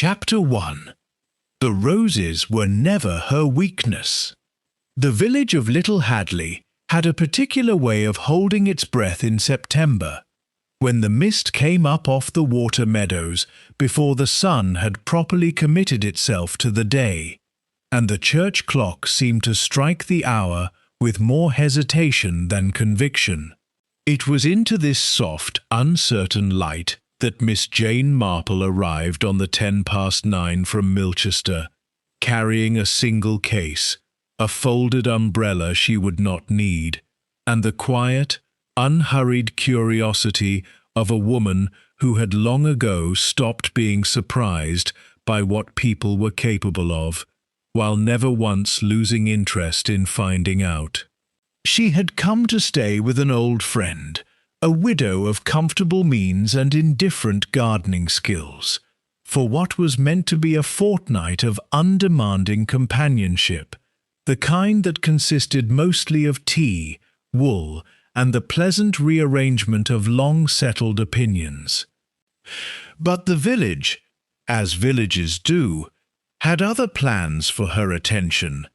Chapter 1. The roses were never her weakness. The village of Little Hadley had a particular way of holding its breath in September, when the mist came up off the water meadows before the sun had properly committed itself to the day, and the church clock seemed to strike the hour with more hesitation than conviction. It was into this soft, uncertain light that Miss Jane Marple arrived on the 9:10 from Milchester, carrying a single case, a folded umbrella she would not need, and the quiet, unhurried curiosity of a woman who had long ago stopped being surprised by what people were capable of, while never once losing interest in finding out. She had come to stay with an old friend, a widow of comfortable means and indifferent gardening skills, for what was meant to be a fortnight of undemanding companionship, the kind that consisted mostly of tea, wool, and the pleasant rearrangement of long-settled opinions. But the village, as villages do, had other plans for her attention,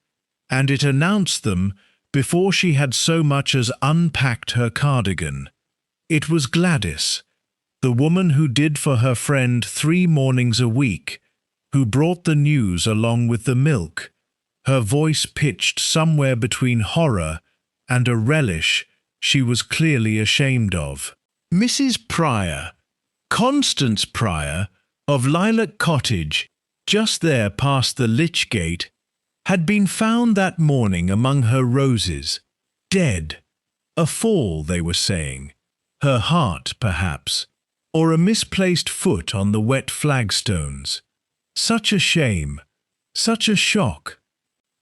and it announced them before she had so much as unpacked her cardigan. It was Gladys, the woman who did for her friend 3 mornings a week, who brought the news along with the milk, her voice pitched somewhere between horror and a relish she was clearly ashamed of. Mrs. Pryor, Constance Pryor, of Lilac Cottage, just there past the Lich Gate, had been found that morning among her roses, dead. A fall, they were saying. Her heart, perhaps, or a misplaced foot on the wet flagstones. Such a shame, such a shock.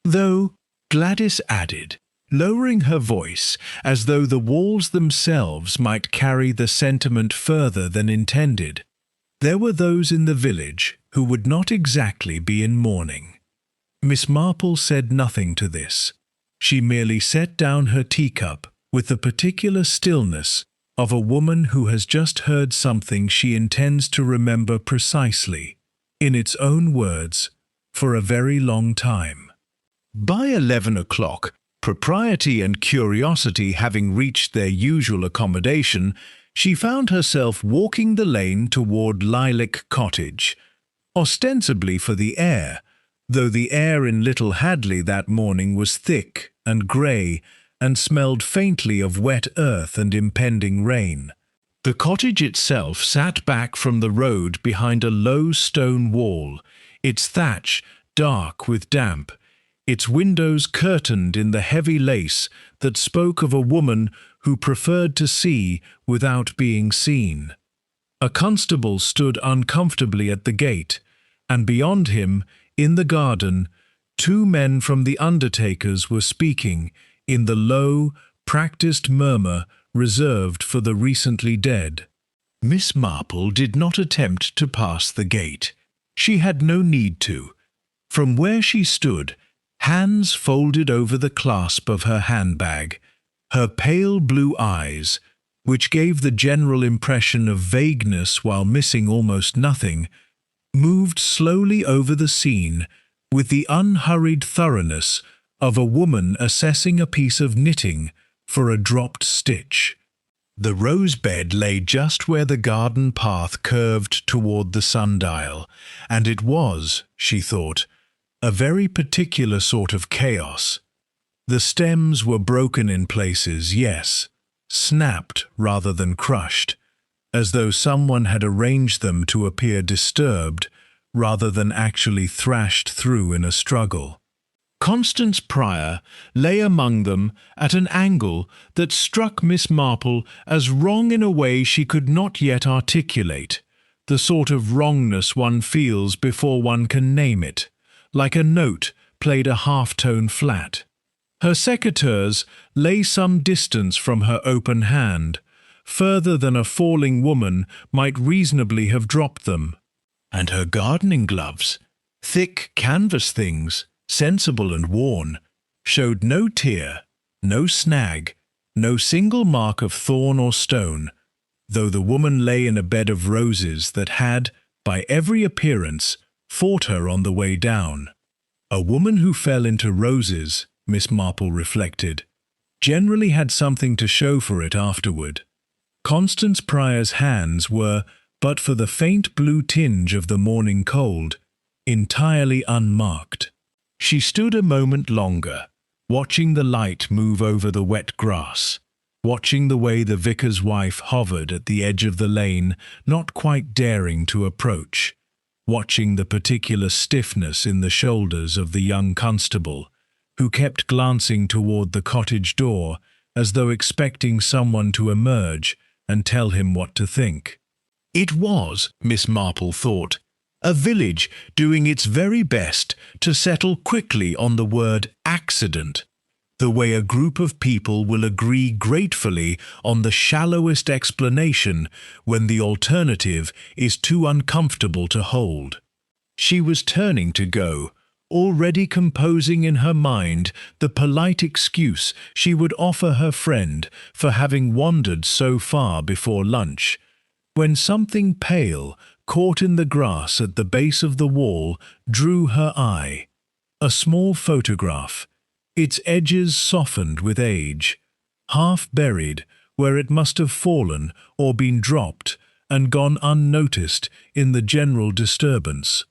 Though, Gladys added, lowering her voice as though the walls themselves might carry the sentiment further than intended, there were those in the village who would not exactly be in mourning. Miss Marple said nothing to this. She merely set down her teacup with the particular stillness of a woman who has just heard something she intends to remember precisely, in its own words, for a very long time. By 11 o'clock, propriety and curiosity having reached their usual accommodation, she found herself walking the lane toward Lilac Cottage, ostensibly for the air, though the air in Little Hadley that morning was thick and grey and smelled faintly of wet earth and impending rain. The cottage itself sat back from the road behind a low stone wall, its thatch dark with damp, its windows curtained in the heavy lace that spoke of a woman who preferred to see without being seen. A constable stood uncomfortably at the gate, and beyond him, in the garden, 2 men from the undertakers were speaking in the low, practised murmur reserved for the recently dead. Miss Marple did not attempt to pass the gate. She had no need to. From where she stood, hands folded over the clasp of her handbag, her pale blue eyes, which gave the general impression of vagueness while missing almost nothing, moved slowly over the scene with the unhurried thoroughness of a woman assessing a piece of knitting for a dropped stitch. The rose bed lay just where the garden path curved toward the sundial, and it was, she thought, a very particular sort of chaos. The stems were broken in places, yes, snapped rather than crushed, as though someone had arranged them to appear disturbed rather than actually thrashed through in a struggle. Constance Pryor lay among them at an angle that struck Miss Marple as wrong in a way she could not yet articulate, the sort of wrongness one feels before one can name it, like a note played a half-tone flat. Her secateurs lay some distance from her open hand, further than a falling woman might reasonably have dropped them, and her gardening gloves, thick canvas things, sensible and worn, showed no tear, no snag, no single mark of thorn or stone, though the woman lay in a bed of roses that had, by every appearance, fought her on the way down. A woman who fell into roses, Miss Marple reflected, generally had something to show for it afterward. Constance Pryor's hands were, but for the faint blue tinge of the morning cold, entirely unmarked. She stood a moment longer, watching the light move over the wet grass, watching the way the vicar's wife hovered at the edge of the lane, not quite daring to approach, watching the particular stiffness in the shoulders of the young constable, who kept glancing toward the cottage door as though expecting someone to emerge and tell him what to think. It was, Miss Marple thought, a village doing its very best to settle quickly on the word accident, the way a group of people will agree gratefully on the shallowest explanation when the alternative is too uncomfortable to hold. She was turning to go, already composing in her mind the polite excuse she would offer her friend for having wandered so far before lunch, when something pale, caught in the grass at the base of the wall, drew her eye. A small photograph, its edges softened with age, half buried where it must have fallen or been dropped and gone unnoticed in the general disturbance.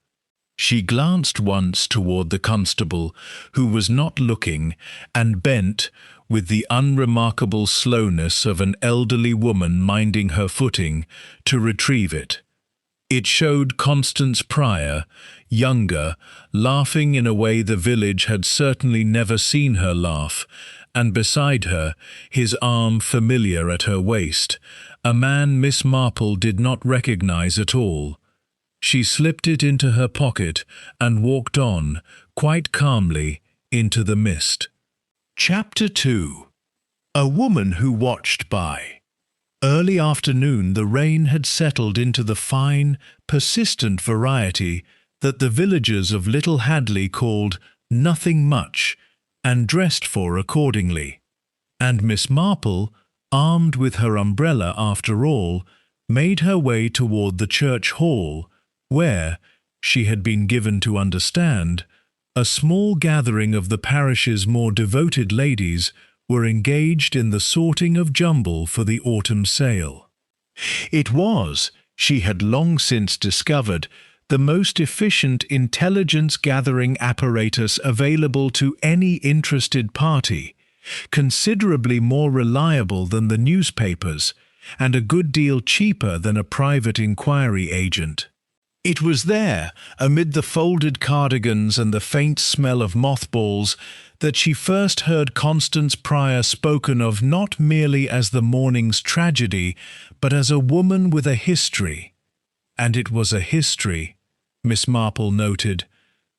She glanced once toward the constable, who was not looking, and bent, with the unremarkable slowness of an elderly woman minding her footing, to retrieve it. It showed Constance Pryor, younger, laughing in a way the village had certainly never seen her laugh, and beside her, his arm familiar at her waist, a man Miss Marple did not recognize at all. She slipped it into her pocket and walked on, quite calmly, into the mist. Chapter 2. A woman who watched by. Early afternoon, the rain had settled into the fine, persistent variety that the villagers of Little Hadley called nothing much, and dressed for accordingly. And Miss Marple, armed with her umbrella after all, made her way toward the church hall, where, she had been given to understand, a small gathering of the parish's more devoted ladies were engaged in the sorting of jumble for the autumn sale. It was, she had long since discovered, the most efficient intelligence-gathering apparatus available to any interested party, considerably more reliable than the newspapers, and a good deal cheaper than a private inquiry agent. It was there, amid the folded cardigans and the faint smell of mothballs, that she first heard Constance Pryor spoken of not merely as the morning's tragedy, but as a woman with a history. And it was a history, Miss Marple noted,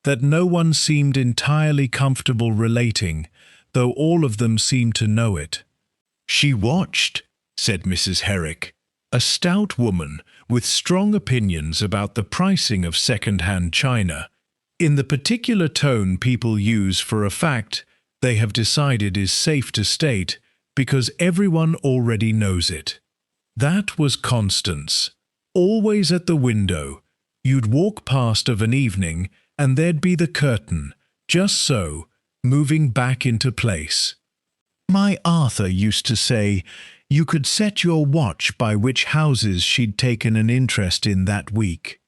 that no one seemed entirely comfortable relating, though all of them seemed to know it. She watched, said Mrs. Herrick, a stout woman with strong opinions about the pricing of second-hand china, in the particular tone people use for a fact they have decided is safe to state because everyone already knows it. That was Constance. Always at the window, you'd walk past of an evening and there'd be the curtain, just so, moving back into place. My Arthur used to say you could set your watch by which houses she'd taken an interest in that week.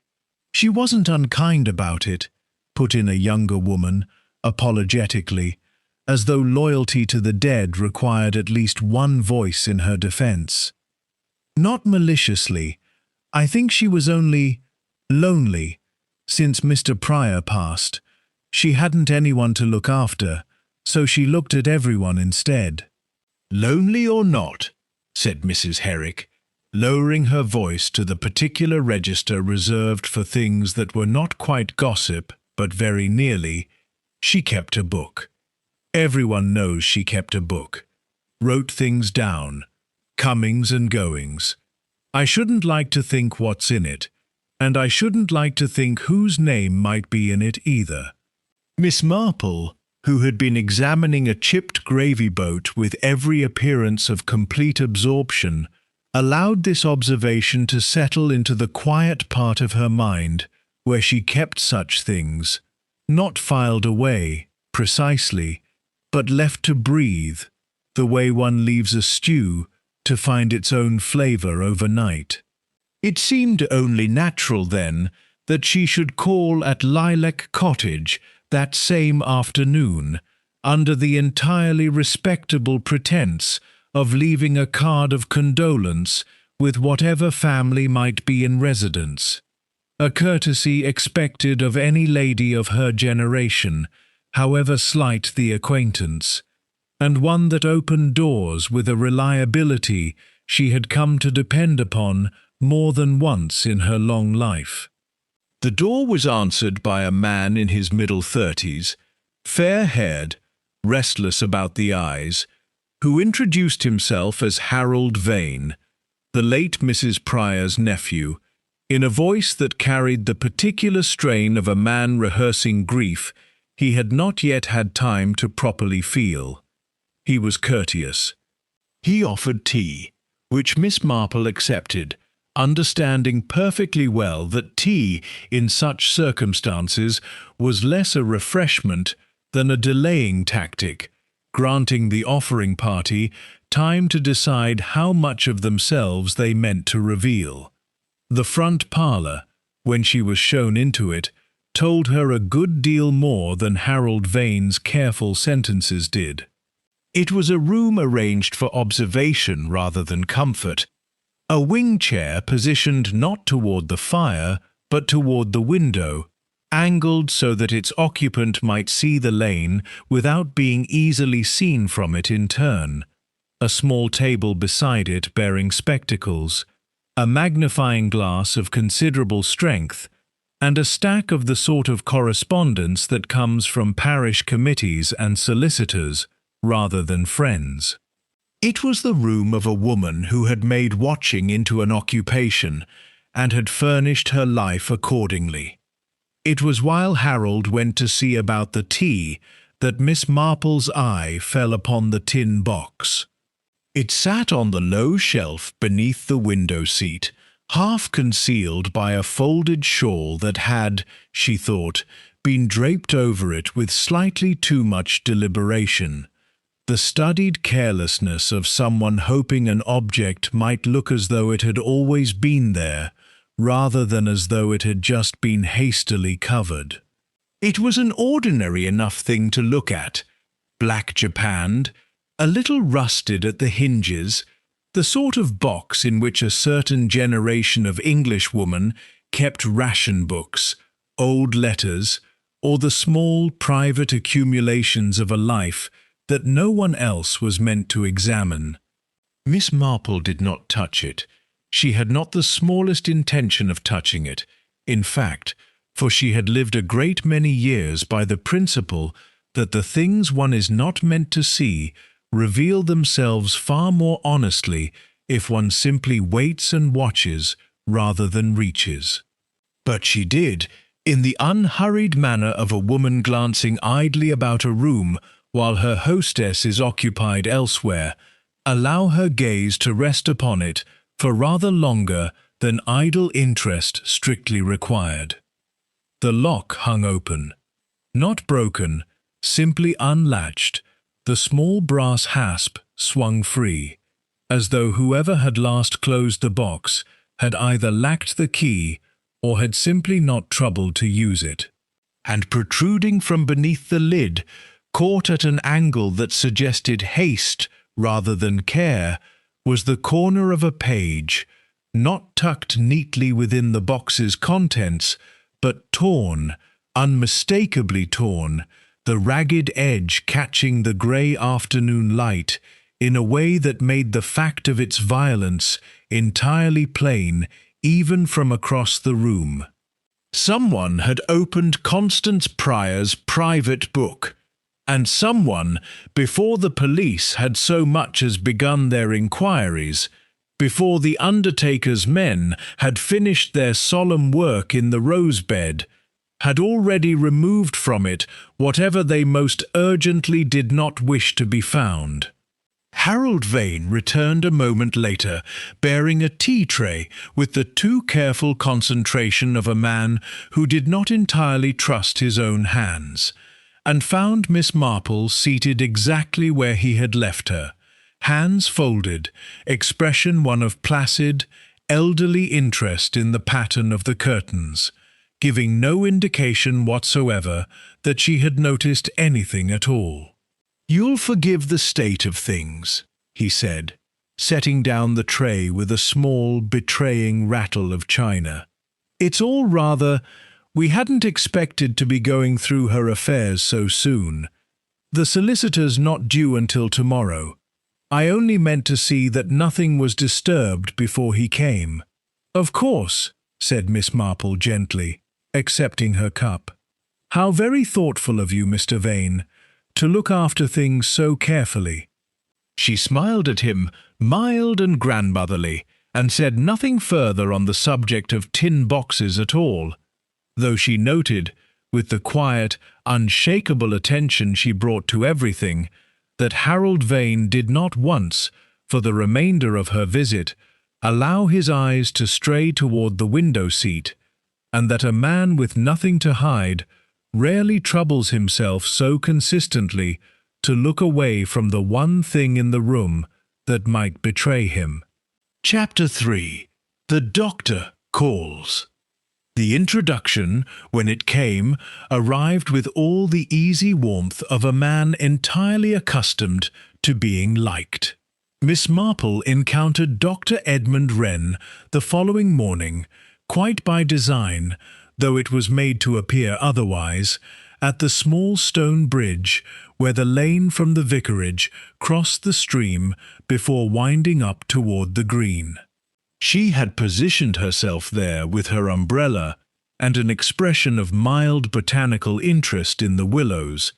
She wasn't unkind about it, put in a younger woman, apologetically, as though loyalty to the dead required at least one voice in her defense. Not maliciously. I think she was only lonely. Since Mr. Pryor passed, she hadn't anyone to look after, so she looked at everyone instead. Lonely or not, said Mrs. Herrick, lowering her voice to the particular register reserved for things that were not quite gossip, but very nearly, she kept a book. Everyone knows she kept a book. Wrote things down, comings and goings. I shouldn't like to think what's in it, and I shouldn't like to think whose name might be in it either. Miss Marple, who had been examining a chipped gravy boat with every appearance of complete absorption, allowed this observation to settle into the quiet part of her mind, where she kept such things, not filed away, precisely, but left to breathe, the way one leaves a stew to find its own flavour overnight. It seemed only natural, then, that she should call at Lilac Cottage that same afternoon, under the entirely respectable pretence of leaving a card of condolence with whatever family might be in residence, a courtesy expected of any lady of her generation, however slight the acquaintance, and one that opened doors with a reliability she had come to depend upon more than once in her long life. The door was answered by a man in his middle 30s, fair-haired, restless about the eyes, who introduced himself as Harold Vane, the late Mrs. Pryor's nephew, in a voice that carried the particular strain of a man rehearsing grief he had not yet had time to properly feel. He was courteous. He offered tea, which Miss Marple accepted, understanding perfectly well that tea in such circumstances was less a refreshment than a delaying tactic, granting the offering party time to decide how much of themselves they meant to reveal. The front parlour, when she was shown into it, told her a good deal more than Harold Vane's careful sentences did. It was a room arranged for observation rather than comfort, a wing chair positioned not toward the fire but toward the window, angled so that its occupant might see the lane without being easily seen from it in turn, a small table beside it bearing spectacles, a magnifying glass of considerable strength, and a stack of the sort of correspondence that comes from parish committees and solicitors, rather than friends. It was the room of a woman who had made watching into an occupation, and had furnished her life accordingly. It was while Harold went to see about the tea that Miss Marple's eye fell upon the tin box. It sat on the low shelf beneath the window-seat, half concealed by a folded shawl that had, she thought, been draped over it with slightly too much deliberation, the studied carelessness of someone hoping an object might look as though it had always been there, rather than as though it had just been hastily covered. It was an ordinary enough thing to look at, black japanned, a little rusted at the hinges, the sort of box in which a certain generation of Englishwomen kept ration books, old letters, or the small private accumulations of a life that no one else was meant to examine. Miss Marple did not touch it. She had not the smallest intention of touching it, in fact, for she had lived a great many years by the principle that the things one is not meant to see reveal themselves far more honestly if one simply waits and watches rather than reaches. But she did, in the unhurried manner of a woman glancing idly about a room while her hostess is occupied elsewhere, allow her gaze to rest upon it for rather longer than idle interest strictly required. The lock hung open, not broken, simply unlatched. The small brass hasp swung free, as though whoever had last closed the box had either lacked the key or had simply not troubled to use it. And protruding from beneath the lid, caught at an angle that suggested haste rather than care, was the corner of a page, not tucked neatly within the box's contents, but torn, unmistakably torn, the ragged edge catching the grey afternoon light in a way that made the fact of its violence entirely plain even from across the room. Someone had opened Constance Pryor's private book, and someone, before the police had so much as begun their inquiries, before the undertaker's men had finished their solemn work in the rose-bed, had already removed from it whatever they most urgently did not wish to be found. Harold Vane returned a moment later, bearing a tea tray with the too careful concentration of a man who did not entirely trust his own hands, and found Miss Marple seated exactly where he had left her, hands folded, expression one of placid, elderly interest in the pattern of the curtains, giving no indication whatsoever that she had noticed anything at all. "You'll forgive the state of things," he said, setting down the tray with a small, betraying rattle of china. "It's all rather— we hadn't expected to be going through her affairs so soon. The solicitor's not due until tomorrow. I only meant to see that nothing was disturbed before he came." "Of course," said Miss Marple gently, accepting her cup. "How very thoughtful of you, Mr. Vane, to look after things so carefully." She smiled at him, mild and grandmotherly, and said nothing further on the subject of tin boxes at all, though she noted, with the quiet, unshakable attention she brought to everything, that Harold Vane did not once, for the remainder of her visit, allow his eyes to stray toward the window seat, and that a man with nothing to hide rarely troubles himself so consistently to look away from the one thing in the room that might betray him. Chapter 3. The Doctor Calls. The introduction, when it came, arrived with all the easy warmth of a man entirely accustomed to being liked. Miss Marple encountered Dr. Edmund Wren the following morning, quite by design, though it was made to appear otherwise, at the small stone bridge where the lane from the vicarage crossed the stream before winding up toward the green. She had positioned herself there with her umbrella and an expression of mild botanical interest in the willows,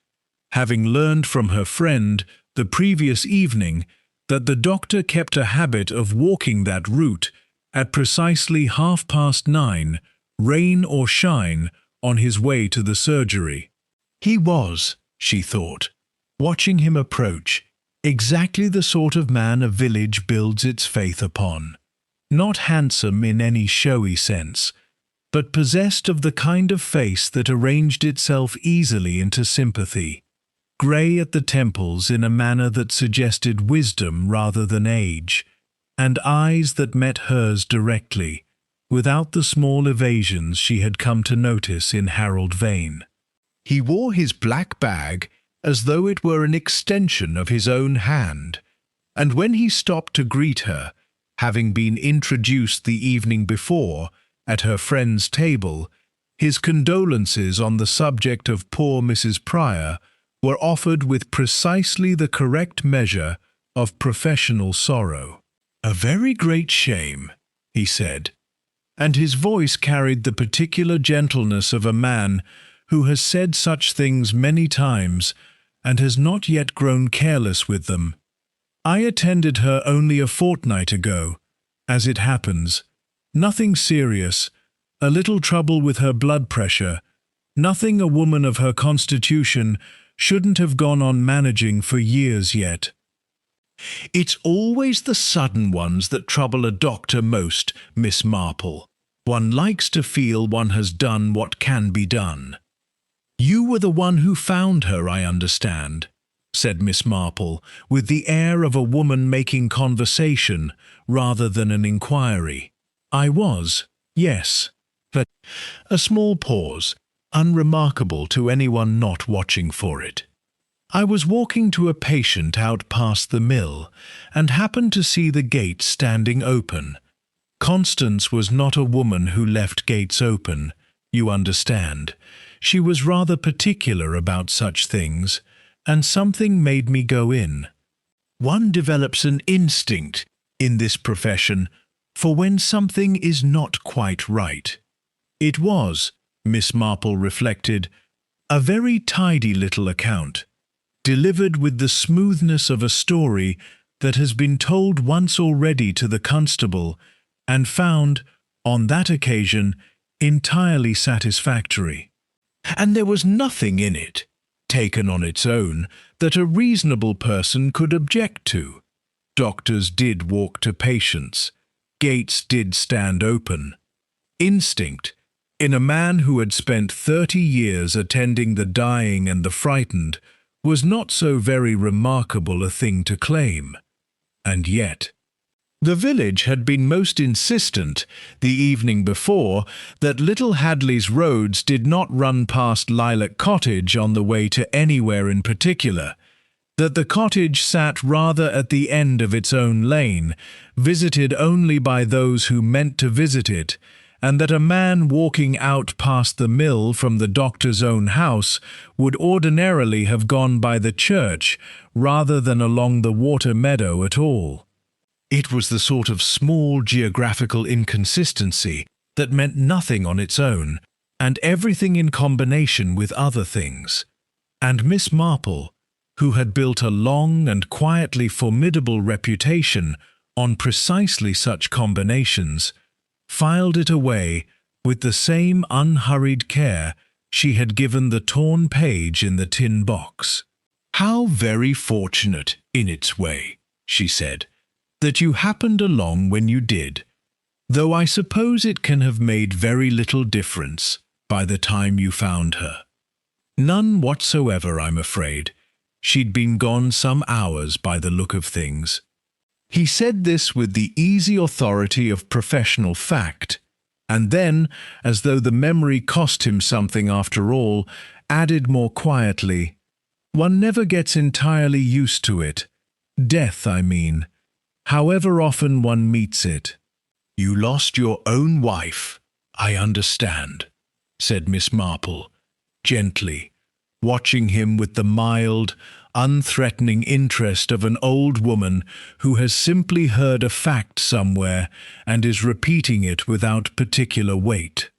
having learned from her friend the previous evening that the doctor kept a habit of walking that route at precisely 9:30, rain or shine, on his way to the surgery. He was, she thought, watching him approach, exactly the sort of man a village builds its faith upon. Not handsome in any showy sense, but possessed of the kind of face that arranged itself easily into sympathy, grey at the temples in a manner that suggested wisdom rather than age, and eyes that met hers directly, without the small evasions she had come to notice in Harold Vane. He wore his black bag as though it were an extension of his own hand, and when he stopped to greet her, having been introduced the evening before at her friend's table, his condolences on the subject of poor Mrs. Pryor were offered with precisely the correct measure of professional sorrow. "A very great shame," he said, and his voice carried the particular gentleness of a man who has said such things many times and has not yet grown careless with them. "I attended her only a fortnight ago, as it happens. Nothing serious, a little trouble with her blood pressure, nothing a woman of her constitution shouldn't have gone on managing for years yet." "It's always the sudden ones that trouble a doctor most, Miss Marple. One likes to feel one has done what can be done." "You were the one who found her, I understand," said Miss Marple, with the air of a woman making conversation rather than an inquiry. "I was, yes." But a small pause, unremarkable to anyone not watching for it. "I was walking to a patient out past the mill, and happened to see the gate standing open. Constance was not a woman who left gates open, you understand. She was rather particular about such things, and something made me go in. One develops an instinct, in this profession, for when something is not quite right." It was, Miss Marple reflected, a very tidy little account, delivered with the smoothness of a story that has been told once already to the constable and found, on that occasion, entirely satisfactory. And there was nothing in it, taken on its own, that a reasonable person could object to. doctors did walk to patients. Gates did stand open. Instinct, in a man who had spent 30 years attending the dying and the frightened, was not so very remarkable a thing to claim. And yet, the village had been most insistent the evening before that little Hadley's roads did not run past Lilac Cottage on the way to anywhere in particular, that the cottage sat rather at the end of its own lane, visited only by those who meant to visit it, and that a man walking out past the mill from the doctor's own house would ordinarily have gone by the church rather than along the water meadow at all. It was the sort of small geographical inconsistency that meant nothing on its own, and everything in combination with other things. And Miss Marple, who had built a long and quietly formidable reputation on precisely such combinations, filed it away with the same unhurried care she had given the torn page in the tin box. "How very fortunate, in its way," she said, "that you happened along when you did, though I suppose it can have made very little difference by the time you found her." "None whatsoever, I'm afraid. She'd been gone some hours by the look of things." He said this with the easy authority of professional fact, and then, as though the memory cost him something after all, added more quietly, "One never gets entirely used to it. Death, I mean. However often one meets it." "You lost your own wife, I understand," said Miss Marple, gently, watching him with the mild, unthreatening interest of an old woman who has simply heard a fact somewhere and is repeating it without particular weight.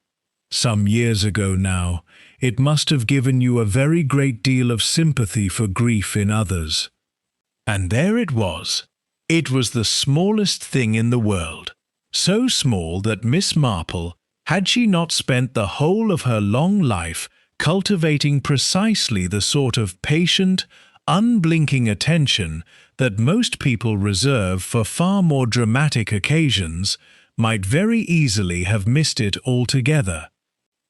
"Some years ago now, it must have given you a very great deal of sympathy for grief in others." And there it was. It was the smallest thing in the world, so small that Miss Marple, had she not spent the whole of her long life cultivating precisely the sort of patient, unblinking attention that most people reserve for far more dramatic occasions, might very easily have missed it altogether.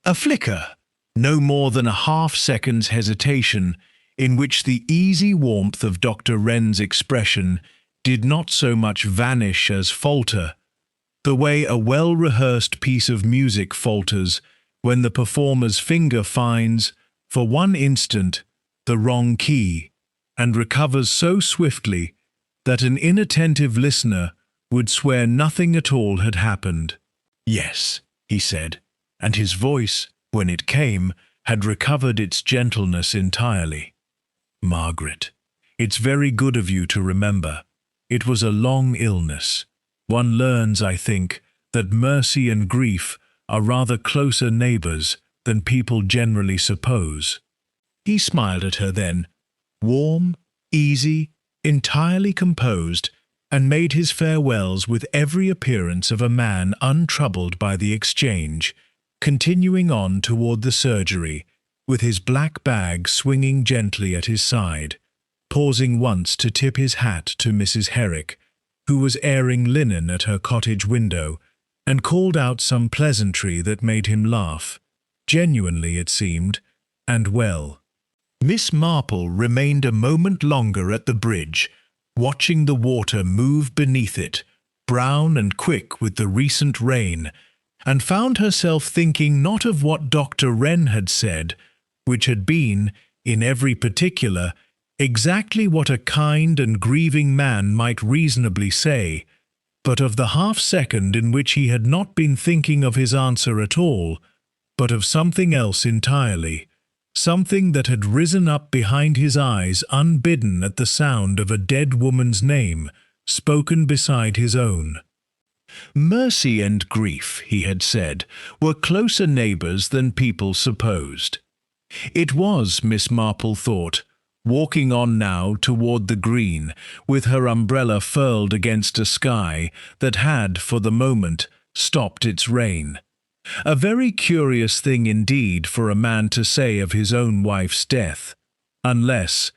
A flicker, no more than a half-second's hesitation, in which the easy warmth of Dr. Wren's expression did not so much vanish as falter, the way a well-rehearsed piece of music falters when the performer's finger finds, for one instant, the wrong key, and recovers so swiftly that an inattentive listener would swear nothing at all had happened. "Yes," he said, and his voice, when it came, had recovered its gentleness entirely. "Margaret, it's very good of you to remember. It was a long illness. One learns, I think, that mercy and grief are rather closer neighbours than people generally suppose." He smiled at her then, warm, easy, entirely composed, and made his farewells with every appearance of a man untroubled by the exchange, continuing on toward the surgery, with his black bag swinging gently at his side, pausing once to tip his hat to Mrs. Herrick, who was airing linen at her cottage window, and called out some pleasantry that made him laugh, genuinely it seemed, and well. Miss Marple remained a moment longer at the bridge, watching the water move beneath it, brown and quick with the recent rain, and found herself thinking not of what Dr. Wren had said, which had been, in every particular, exactly what a kind and grieving man might reasonably say, but of the half-second in which he had not been thinking of his answer at all, but of something else entirely, something that had risen up behind his eyes unbidden at the sound of a dead woman's name spoken beside his own. Mercy and grief, he had said, were closer neighbours than people supposed. It was, Miss Marple thought, walking on now toward the green, with her umbrella furled against a sky that had, for the moment, stopped its rain. A very curious thing indeed for a man to say of his own wife's death, unless,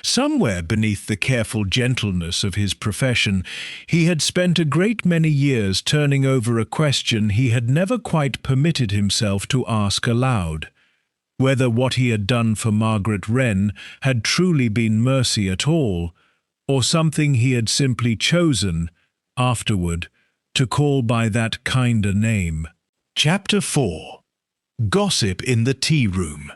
Somewhere beneath the careful gentleness of his profession, he had spent a great many years turning over a question he had never quite permitted himself to ask aloud: whether what he had done for Margaret Wren had truly been mercy at all, or something he had simply chosen, afterward, to call by that kinder name. Chapter 4. Gossip in the Tea Room.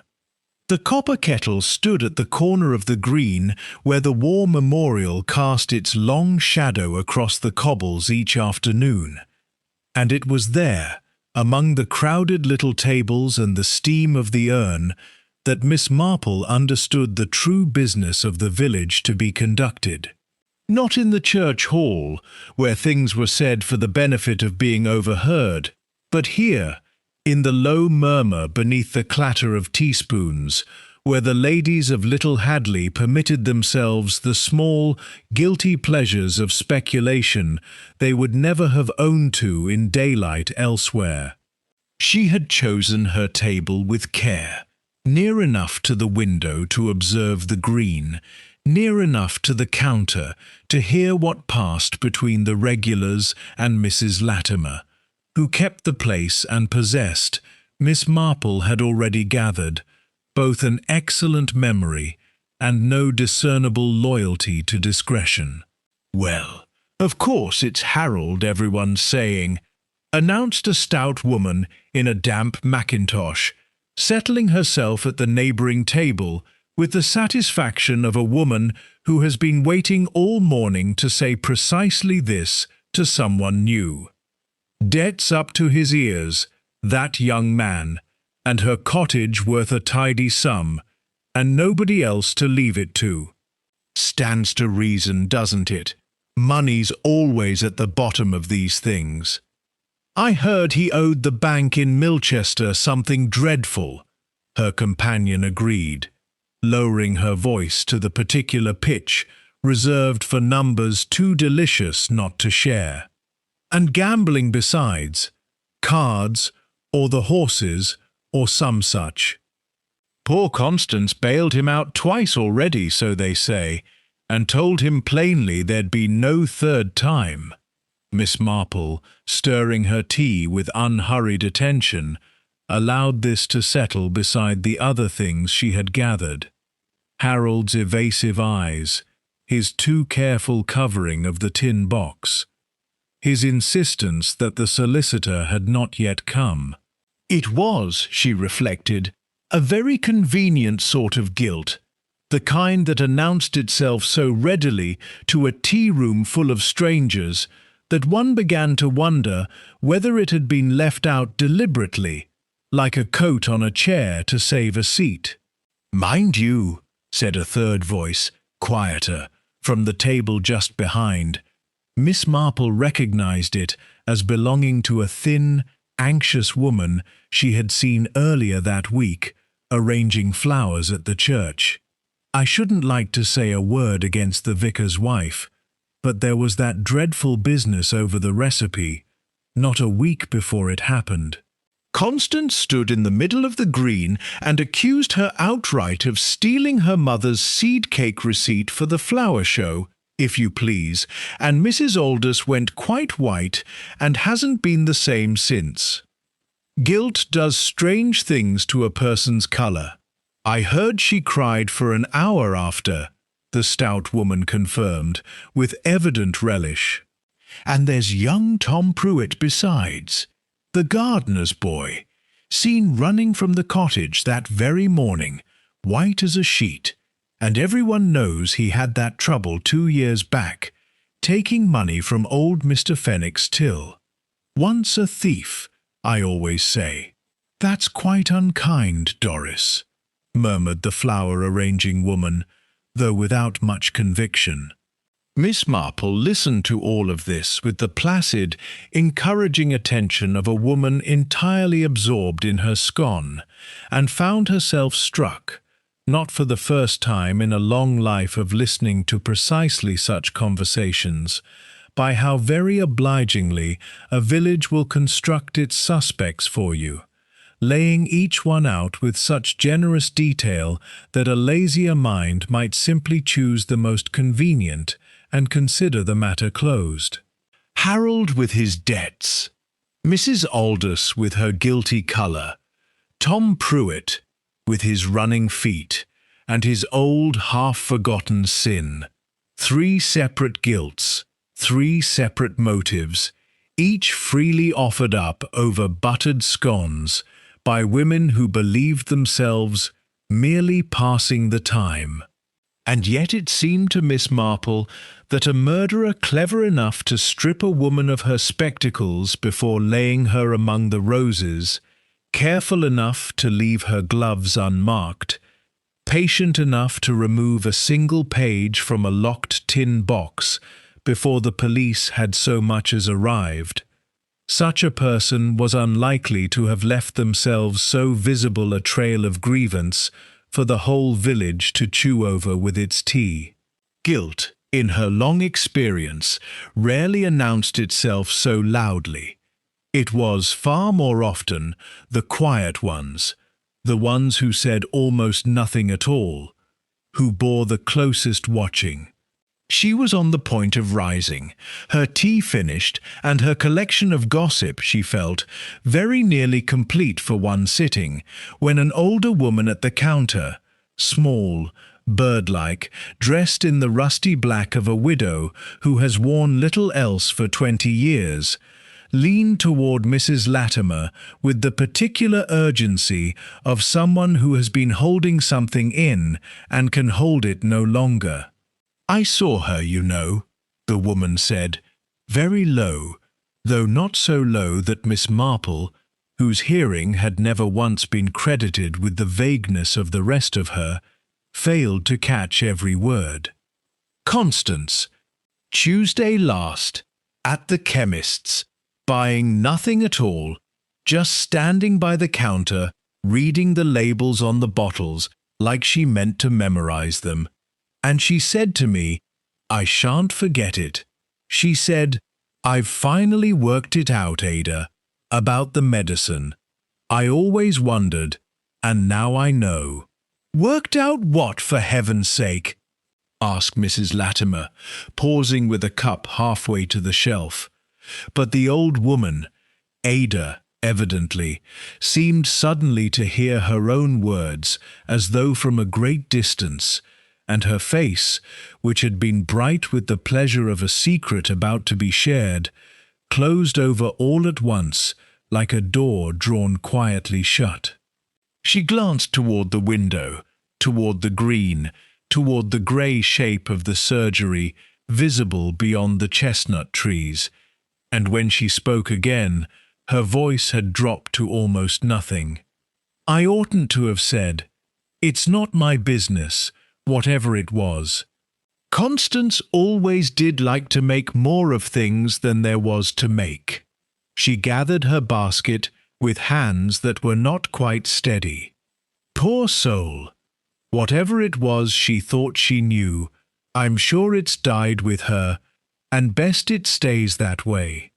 The copper kettle stood at the corner of the green where the war memorial cast its long shadow across the cobbles each afternoon, and it was there, among the crowded little tables and the steam of the urn, that Miss Marple understood the true business of the village to be conducted. Not in the church hall, where things were said for the benefit of being overheard, but here, in the low murmur beneath the clatter of teaspoons, where the ladies of Little Hadley permitted themselves the small, guilty pleasures of speculation they would never have owned to in daylight elsewhere. She had chosen her table with care, near enough to the window to observe the green, near enough to the counter to hear what passed between the regulars and Mrs. Latimer, who kept the place and possessed, Miss Marple had already gathered, both an excellent memory and no discernible loyalty to discretion. "Well, of course it's Harold, everyone's saying," announced a stout woman in a damp mackintosh, settling herself at the neighbouring table with the satisfaction of a woman who has been waiting all morning to say precisely this to someone new. "Debts up to his ears, that young man, and her cottage worth a tidy sum, and nobody else to leave it to. Stands to reason, doesn't it? Money's always at the bottom of these things. I heard he owed the bank in Milchester something dreadful," her companion agreed, lowering her voice to the particular pitch reserved for numbers too delicious not to share. "And gambling besides, cards, or the horses, or some such. Poor Constance bailed him out twice already, so they say, and told him plainly there'd be no third time." Miss Marple, stirring her tea with unhurried attention, allowed this to settle beside the other things she had gathered. Harold's evasive eyes, his too careful covering of the tin box, his insistence that the solicitor had not yet come. It was, she reflected, a very convenient sort of guilt, the kind that announced itself so readily to a tea-room full of strangers that one began to wonder whether it had been left out deliberately, like a coat on a chair to save a seat. "Mind you," said a third voice, quieter, from the table just behind. Miss Marple recognized it as belonging to a thin, anxious woman she had seen earlier that week, arranging flowers at the church. "I shouldn't like to say a word against the vicar's wife, but there was that dreadful business over the recipe, not a week before it happened." Constance stood in the middle of the green and accused her outright of stealing her mother's seed cake receipt for the flower show, if you please, and Mrs. Aldous went quite white and hasn't been the same since. Guilt does strange things to a person's colour. "I heard she cried for an hour after," the stout woman confirmed, with evident relish. "And there's young Tom Pruitt besides, the gardener's boy, seen running from the cottage that very morning, white as a sheet, and everyone knows he had that trouble 2 years back, taking money from old Mr. Fenwick's till. Once a thief, I always say." "That's quite unkind, Doris," murmured the flower-arranging woman, though without much conviction. Miss Marple listened to all of this with the placid, encouraging attention of a woman entirely absorbed in her scone, and found herself struck, not for the first time in a long life of listening to precisely such conversations, by how very obligingly a village will construct its suspects for you, laying each one out with such generous detail that a lazier mind might simply choose the most convenient and consider the matter closed. Harold with his debts, Mrs. Aldous with her guilty colour, Tom Pruitt with his running feet, and his old half-forgotten sin. 3 separate guilts, 3 separate motives, each freely offered up over buttered scones by women who believed themselves merely passing the time. And yet it seemed to Miss Marple that a murderer clever enough to strip a woman of her spectacles before laying her among the roses, careful enough to leave her gloves unmarked, patient enough to remove a single page from a locked tin box before the police had so much as arrived, such a person was unlikely to have left themselves so visible a trail of grievance for the whole village to chew over with its tea. Guilt, in her long experience, rarely announced itself so loudly. It was far more often the quiet ones, the ones who said almost nothing at all, who bore the closest watching. She was on the point of rising, her tea finished, and her collection of gossip, she felt, very nearly complete for one sitting, when an older woman at the counter, small, bird-like, dressed in the rusty black of a widow who has worn little else for 20 years, leaned toward Mrs. Latimer with the particular urgency of someone who has been holding something in and can hold it no longer. "I saw her, you know," the woman said, very low, though not so low that Miss Marple, whose hearing had never once been credited with the vagueness of the rest of her, failed to catch every word. "Constance, Tuesday last, at the chemist's, buying nothing at all, just standing by the counter, reading the labels on the bottles like she meant to memorize them. And she said to me, I shan't forget it, she said, I've finally worked it out, Ada, about the medicine. I always wondered, and now I know." "Worked out what, for heaven's sake?" asked Mrs. Latimer, pausing with a cup halfway to the shelf. But the old woman, Ada, evidently, seemed suddenly to hear her own words as though from a great distance, and her face, which had been bright with the pleasure of a secret about to be shared, closed over all at once like a door drawn quietly shut. She glanced toward the window, toward the green, toward the grey shape of the surgery visible beyond the chestnut trees, and when she spoke again, her voice had dropped to almost nothing. "I oughtn't to have said, it's not my business, whatever it was. Constance always did like to make more of things than there was to make." She gathered her basket with hands that were not quite steady. Poor soul! Whatever it was she thought she knew, I'm sure it's died with her, and best it stays that way.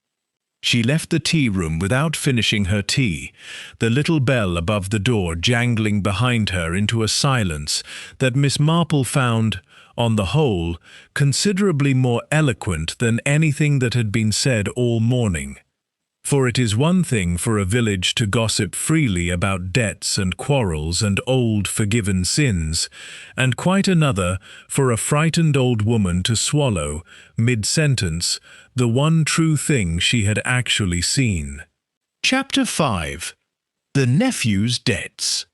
She left the tea-room without finishing her tea, the little bell above the door jangling behind her into a silence that Miss Marple found, on the whole, considerably more eloquent than anything that had been said all morning. For it is one thing for a village to gossip freely about debts and quarrels and old forgiven sins, and quite another for a frightened old woman to swallow, mid-sentence, the one true thing she had actually seen. Chapter 5. The Nephew's Debts.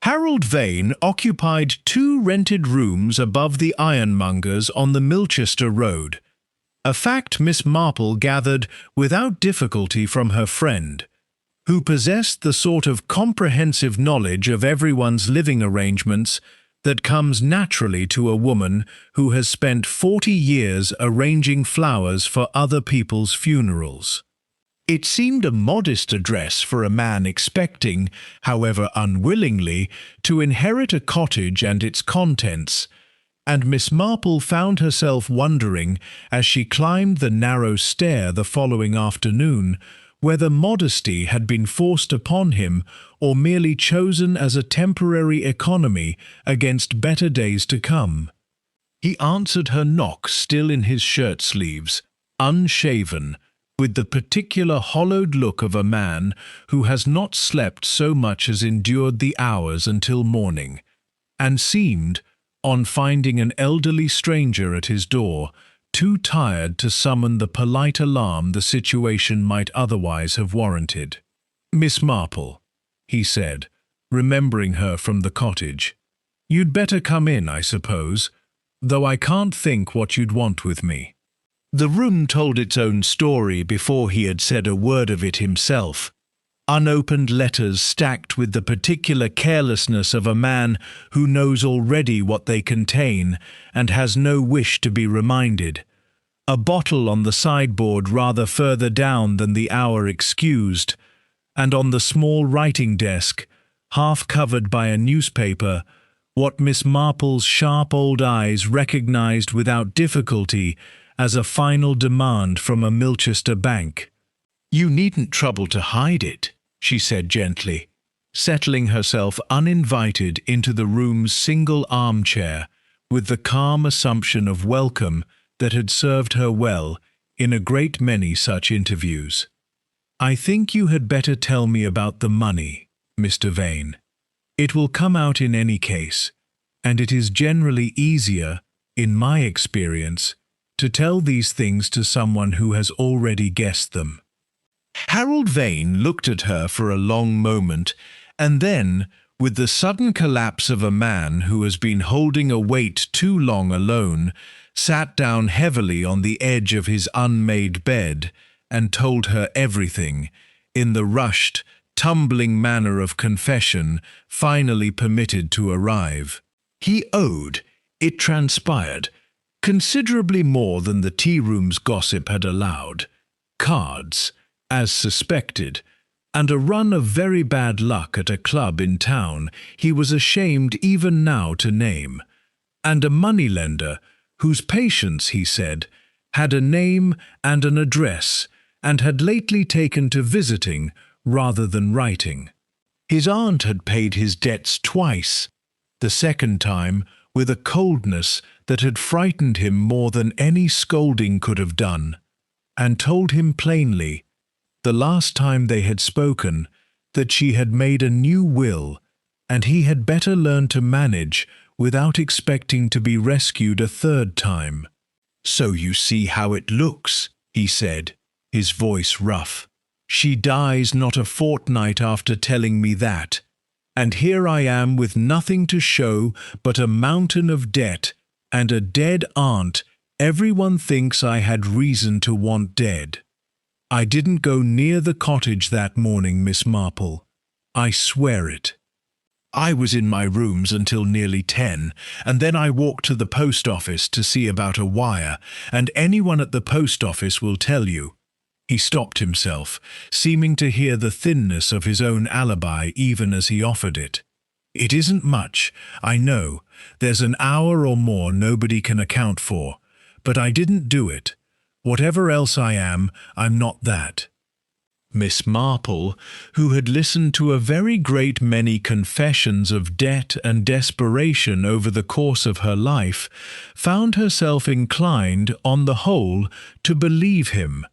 Harold Vane occupied 2 rented rooms above the ironmonger's on the Milchester Road, a fact Miss Marple gathered without difficulty from her friend, who possessed the sort of comprehensive knowledge of everyone's living arrangements that comes naturally to a woman who has spent 40 years arranging flowers for other people's funerals. It seemed a modest address for a man expecting, however unwillingly, to inherit a cottage and its contents, and Miss Marple found herself wondering, as she climbed the narrow stair the following afternoon, whether modesty had been forced upon him or merely chosen as a temporary economy against better days to come. He answered her knock still in his shirt sleeves, unshaven, with the particular hollowed look of a man who has not slept so much as endured the hours until morning, and seemed, on finding an elderly stranger at his door, too tired to summon the polite alarm the situation might otherwise have warranted. "Miss Marple," he said, remembering her from the cottage, "you'd better come in, I suppose, though I can't think what you'd want with me." The room told its own story before he had said a word of it himself. Unopened letters stacked with the particular carelessness of a man who knows already what they contain and has no wish to be reminded. A bottle on the sideboard rather further down than the hour excused, and on the small writing desk, half covered by a newspaper, what Miss Marple's sharp old eyes recognized without difficulty as a final demand from a Milchester bank. "You needn't trouble to hide it," she said gently, settling herself uninvited into the room's single armchair with the calm assumption of welcome that had served her well in a great many such interviews. "I think you had better tell me about the money, Mr. Vane. It will come out in any case, and it is generally easier, in my experience, to tell these things to someone who has already guessed them." Harold Vane looked at her for a long moment, and then, with the sudden collapse of a man who has been holding a weight too long alone, sat down heavily on the edge of his unmade bed and told her everything, in the rushed, tumbling manner of confession finally permitted to arrive. He owed, it transpired, considerably more than the tea-room's gossip had allowed. Cards, as suspected, and a run of very bad luck at a club in town he was ashamed even now to name, and a moneylender whose patients, he said, had a name and an address, and had lately taken to visiting rather than writing. His aunt had paid his debts twice, the second time with a coldness that had frightened him more than any scolding could have done, and told him plainly, the last time they had spoken, that she had made a new will, and he had better learn to manage without expecting to be rescued a third time. "So you see how it looks," he said, his voice rough. "She dies not a fortnight after telling me that, and here I am with nothing to show but a mountain of debt and a dead aunt everyone thinks I had reason to want dead. I didn't go near the cottage that morning, Miss Marple. I swear it. I was in my rooms until nearly 10, and then I walked to the post office to see about a wire, and anyone at the post office will tell you." He stopped himself, seeming to hear the thinness of his own alibi even as he offered it. "It isn't much, I know. There's an hour or more nobody can account for. But I didn't do it. Whatever else I am, I'm not that." Miss Marple, who had listened to a very great many confessions of debt and desperation over the course of her life, found herself inclined, on the whole, to believe him,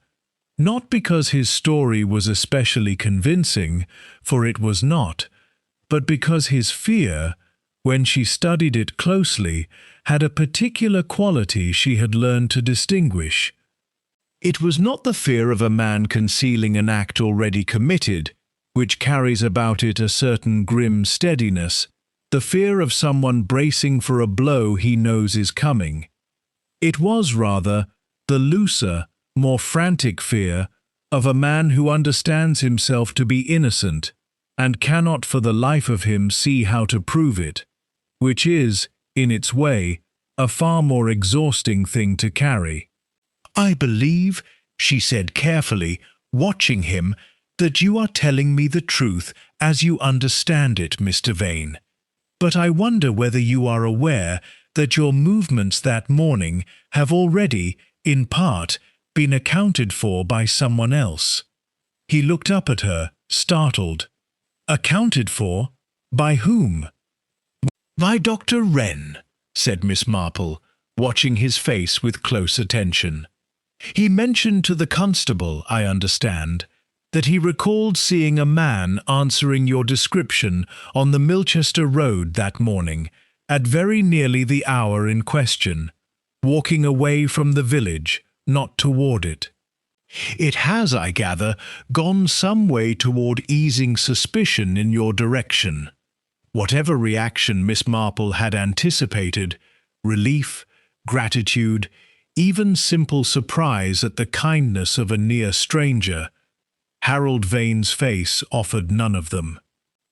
not because his story was especially convincing, for it was not, but because his fear, when she studied it closely, had a particular quality she had learned to distinguish. It was not the fear of a man concealing an act already committed, which carries about it a certain grim steadiness, the fear of someone bracing for a blow he knows is coming. It was rather the looser, more frantic fear of a man who understands himself to be innocent and cannot for the life of him see how to prove it, which is, in its way, a far more exhausting thing to carry. "I believe," she said carefully, watching him, "that you are telling me the truth as you understand it, Mr. Vane. But I wonder whether you are aware that your movements that morning have already, in part, been accounted for by someone else." He looked up at her, startled. Accounted for? By whom? By Dr. Wren, said Miss Marple, watching his face with close attention. He mentioned to the constable, I understand, that he recalled seeing a man answering your description on the Milchester Road that morning, at very nearly the hour in question, walking away from the village, not toward it. It has, I gather, gone some way toward easing suspicion in your direction. Whatever reaction Miss Marple had anticipated, relief, gratitude, even simple surprise at the kindness of a near stranger, Harold Vane's face offered none of them.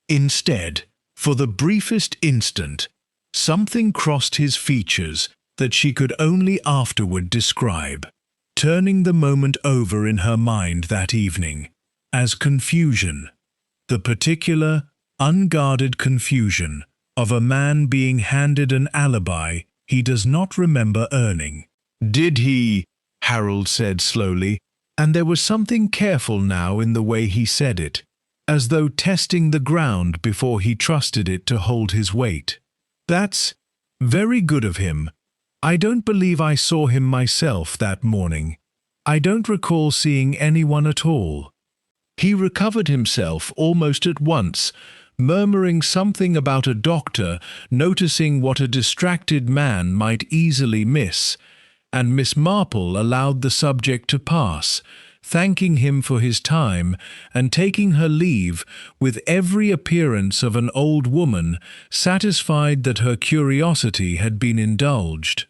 Instead, for the briefest instant, something crossed his features that she could only afterward describe, turning the moment over in her mind that evening as confusion, the particular, unguarded confusion of a man being handed an alibi he does not remember earning. Did he? Harold said slowly, and there was something careful now in the way he said it, as though testing the ground before he trusted it to hold his weight. That's very good of him. I don't believe I saw him myself that morning. I don't recall seeing anyone at all. He recovered himself almost at once, murmuring something about a doctor noticing what a distracted man might easily miss, and Miss Marple allowed the subject to pass, thanking him for his time and taking her leave with every appearance of an old woman satisfied that her curiosity had been indulged.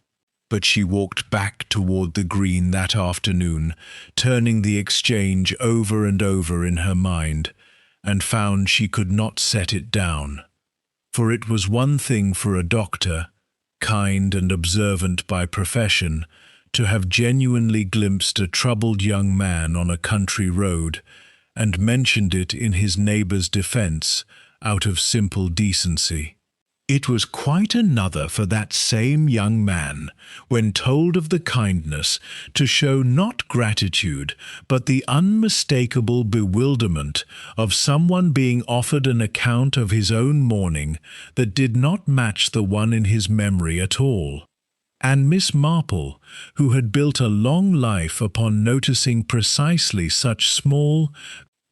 But she walked back toward the green that afternoon, turning the exchange over and over in her mind, and found she could not set it down. For it was one thing for a doctor, kind and observant by profession, to have genuinely glimpsed a troubled young man on a country road, and mentioned it in his neighbour's defence out of simple decency. It was quite another for that same young man, when told of the kindness, to show not gratitude, but the unmistakable bewilderment of someone being offered an account of his own morning that did not match the one in his memory at all. And Miss Marple, who had built a long life upon noticing precisely such small,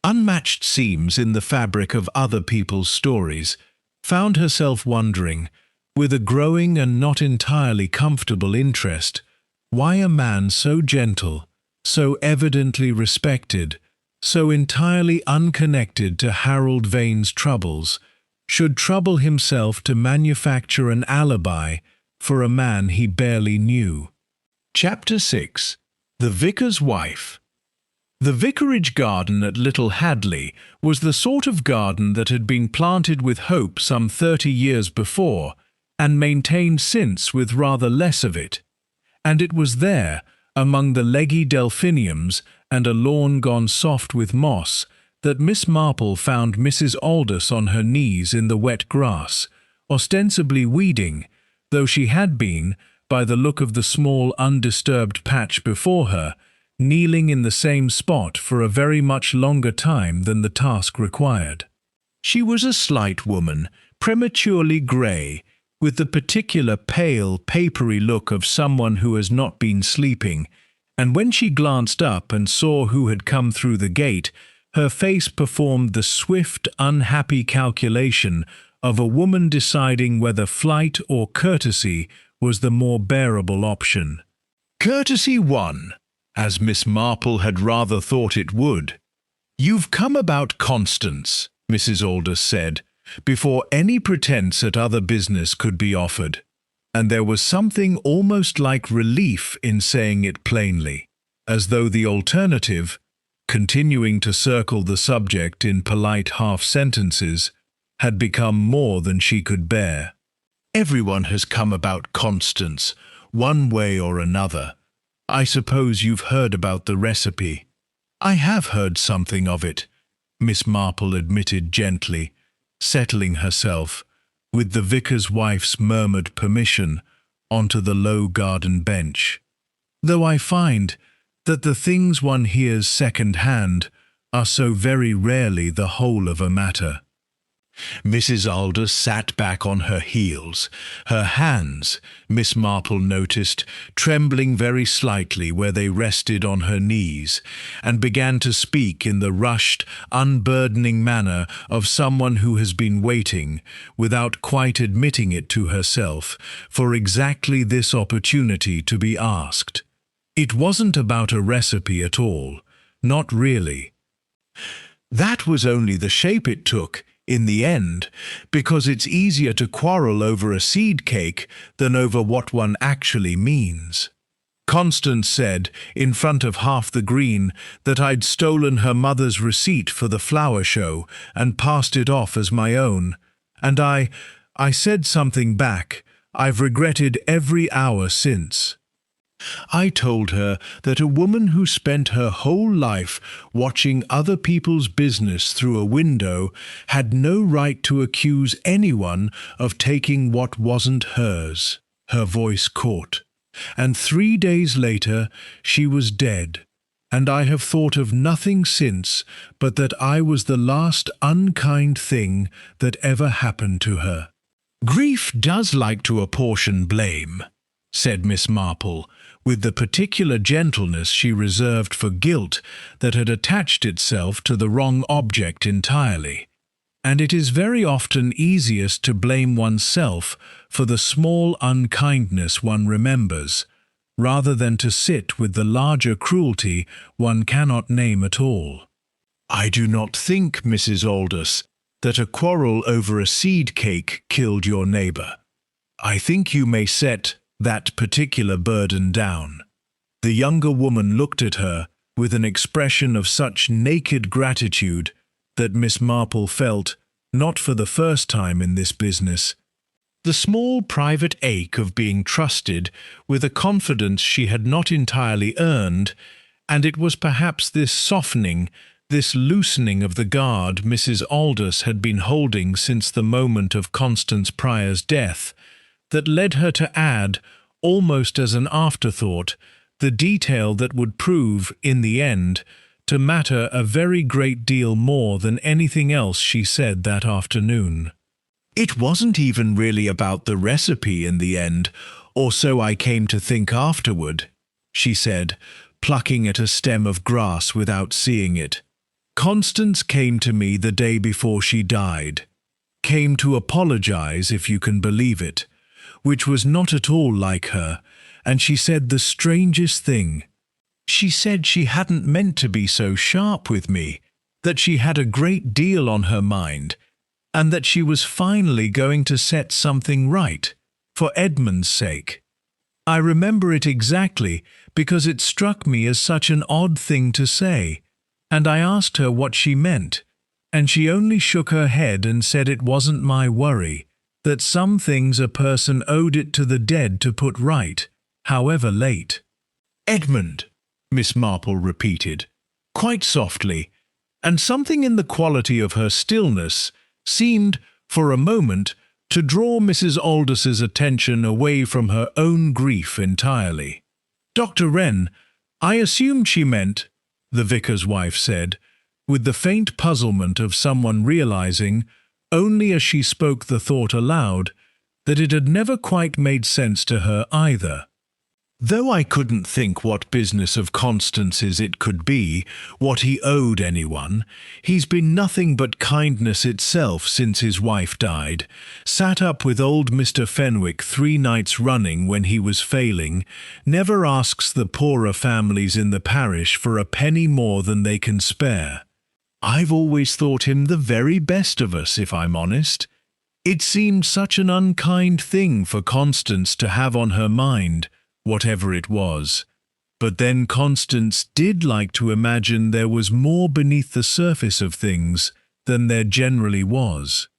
unmatched seams in the fabric of other people's stories, found herself wondering, with a growing and not entirely comfortable interest, why a man so gentle, so evidently respected, so entirely unconnected to Harold Vane's troubles, should trouble himself to manufacture an alibi for a man he barely knew. Chapter 6. The Vicar's Wife. The vicarage garden at Little Hadley was the sort of garden that had been planted with hope some 30 years before, and maintained since with rather less of it. And it was there, among the leggy delphiniums and a lawn gone soft with moss, that Miss Marple found Mrs. Aldous on her knees in the wet grass, ostensibly weeding, though she had been, by the look of the small undisturbed patch before her, kneeling in the same spot for a very much longer time than the task required. She was a slight woman, prematurely grey, with the particular pale, papery look of someone who has not been sleeping, and when she glanced up and saw who had come through the gate, her face performed the swift, unhappy calculation of a woman deciding whether flight or courtesy was the more bearable option. Courtesy won, as Miss Marple had rather thought it would. "You've come about Constance," Mrs. Aldous said, before any pretence at other business could be offered, and there was something almost like relief in saying it plainly, as though the alternative, continuing to circle the subject in polite half-sentences, had become more than she could bear. "Everyone has come about Constance, one way or another. I suppose you've heard about the recipe." "I have heard something of it," Miss Marple admitted gently, settling herself, with the vicar's wife's murmured permission, onto the low garden bench. "Though I find that the things one hears second-hand are so very rarely the whole of a matter. Mrs. Aldous sat back on her heels, her hands, Miss Marple noticed, trembling very slightly where they rested on her knees, and began to speak in the rushed, unburdening manner of someone who has been waiting, without quite admitting it to herself, for exactly this opportunity to be asked. It wasn't about a recipe at all, not really. That was only the shape it took, in the end, because it's easier to quarrel over a seed cake than over what one actually means. Constance said, in front of half the green, that I'd stolen her mother's receipt for the flower show and passed it off as my own, and I said something back I've regretted every hour since. I told her that a woman who spent her whole life watching other people's business through a window had no right to accuse anyone of taking what wasn't hers. Her voice caught, and 3 days later she was dead, and I have thought of nothing since but that I was the last unkind thing that ever happened to her. Grief does like to apportion blame, said Miss Marple, with the particular gentleness she reserved for guilt that had attached itself to the wrong object entirely. And it is very often easiest to blame oneself for the small unkindness one remembers, rather than to sit with the larger cruelty one cannot name at all. I do not think, Mrs. Aldous, that a quarrel over a seed cake killed your neighbour. I think you may set that particular burden down. The younger woman looked at her with an expression of such naked gratitude that Miss Marple felt, not for the first time in this business, the small private ache of being trusted with a confidence she had not entirely earned, and it was perhaps this softening, this loosening of the guard Mrs. Aldous had been holding since the moment of Constance Pryor's death, that led her to add, almost as an afterthought, the detail that would prove, in the end, to matter a very great deal more than anything else she said that afternoon. It wasn't even really about the recipe in the end, or so I came to think afterward, she said, plucking at a stem of grass without seeing it. Constance came to me the day before she died. Came to apologize, if you can believe it, which was not at all like her, and she said the strangest thing. She said she hadn't meant to be so sharp with me, that she had a great deal on her mind, and that she was finally going to set something right, for Edmund's sake. I remember it exactly because it struck me as such an odd thing to say, and I asked her what she meant, and she only shook her head and said it wasn't my worry, that some things a person owed it to the dead to put right, however late. Edmund, Miss Marple repeated, quite softly, and something in the quality of her stillness seemed, for a moment, to draw Mrs. Aldous's attention away from her own grief entirely. Dr. Wren, I assumed she meant, the vicar's wife said, with the faint puzzlement of someone realizing, only as she spoke the thought aloud, that it had never quite made sense to her either. Though I couldn't think what business of Constance's it could be, what he owed anyone, he's been nothing but kindness itself since his wife died, sat up with old Mr. Fenwick 3 nights running when he was failing, never asks the poorer families in the parish for a penny more than they can spare. I've always thought him the very best of us, if I'm honest. It seemed such an unkind thing for Constance to have on her mind, whatever it was. But then Constance did like to imagine there was more beneath the surface of things than there generally was.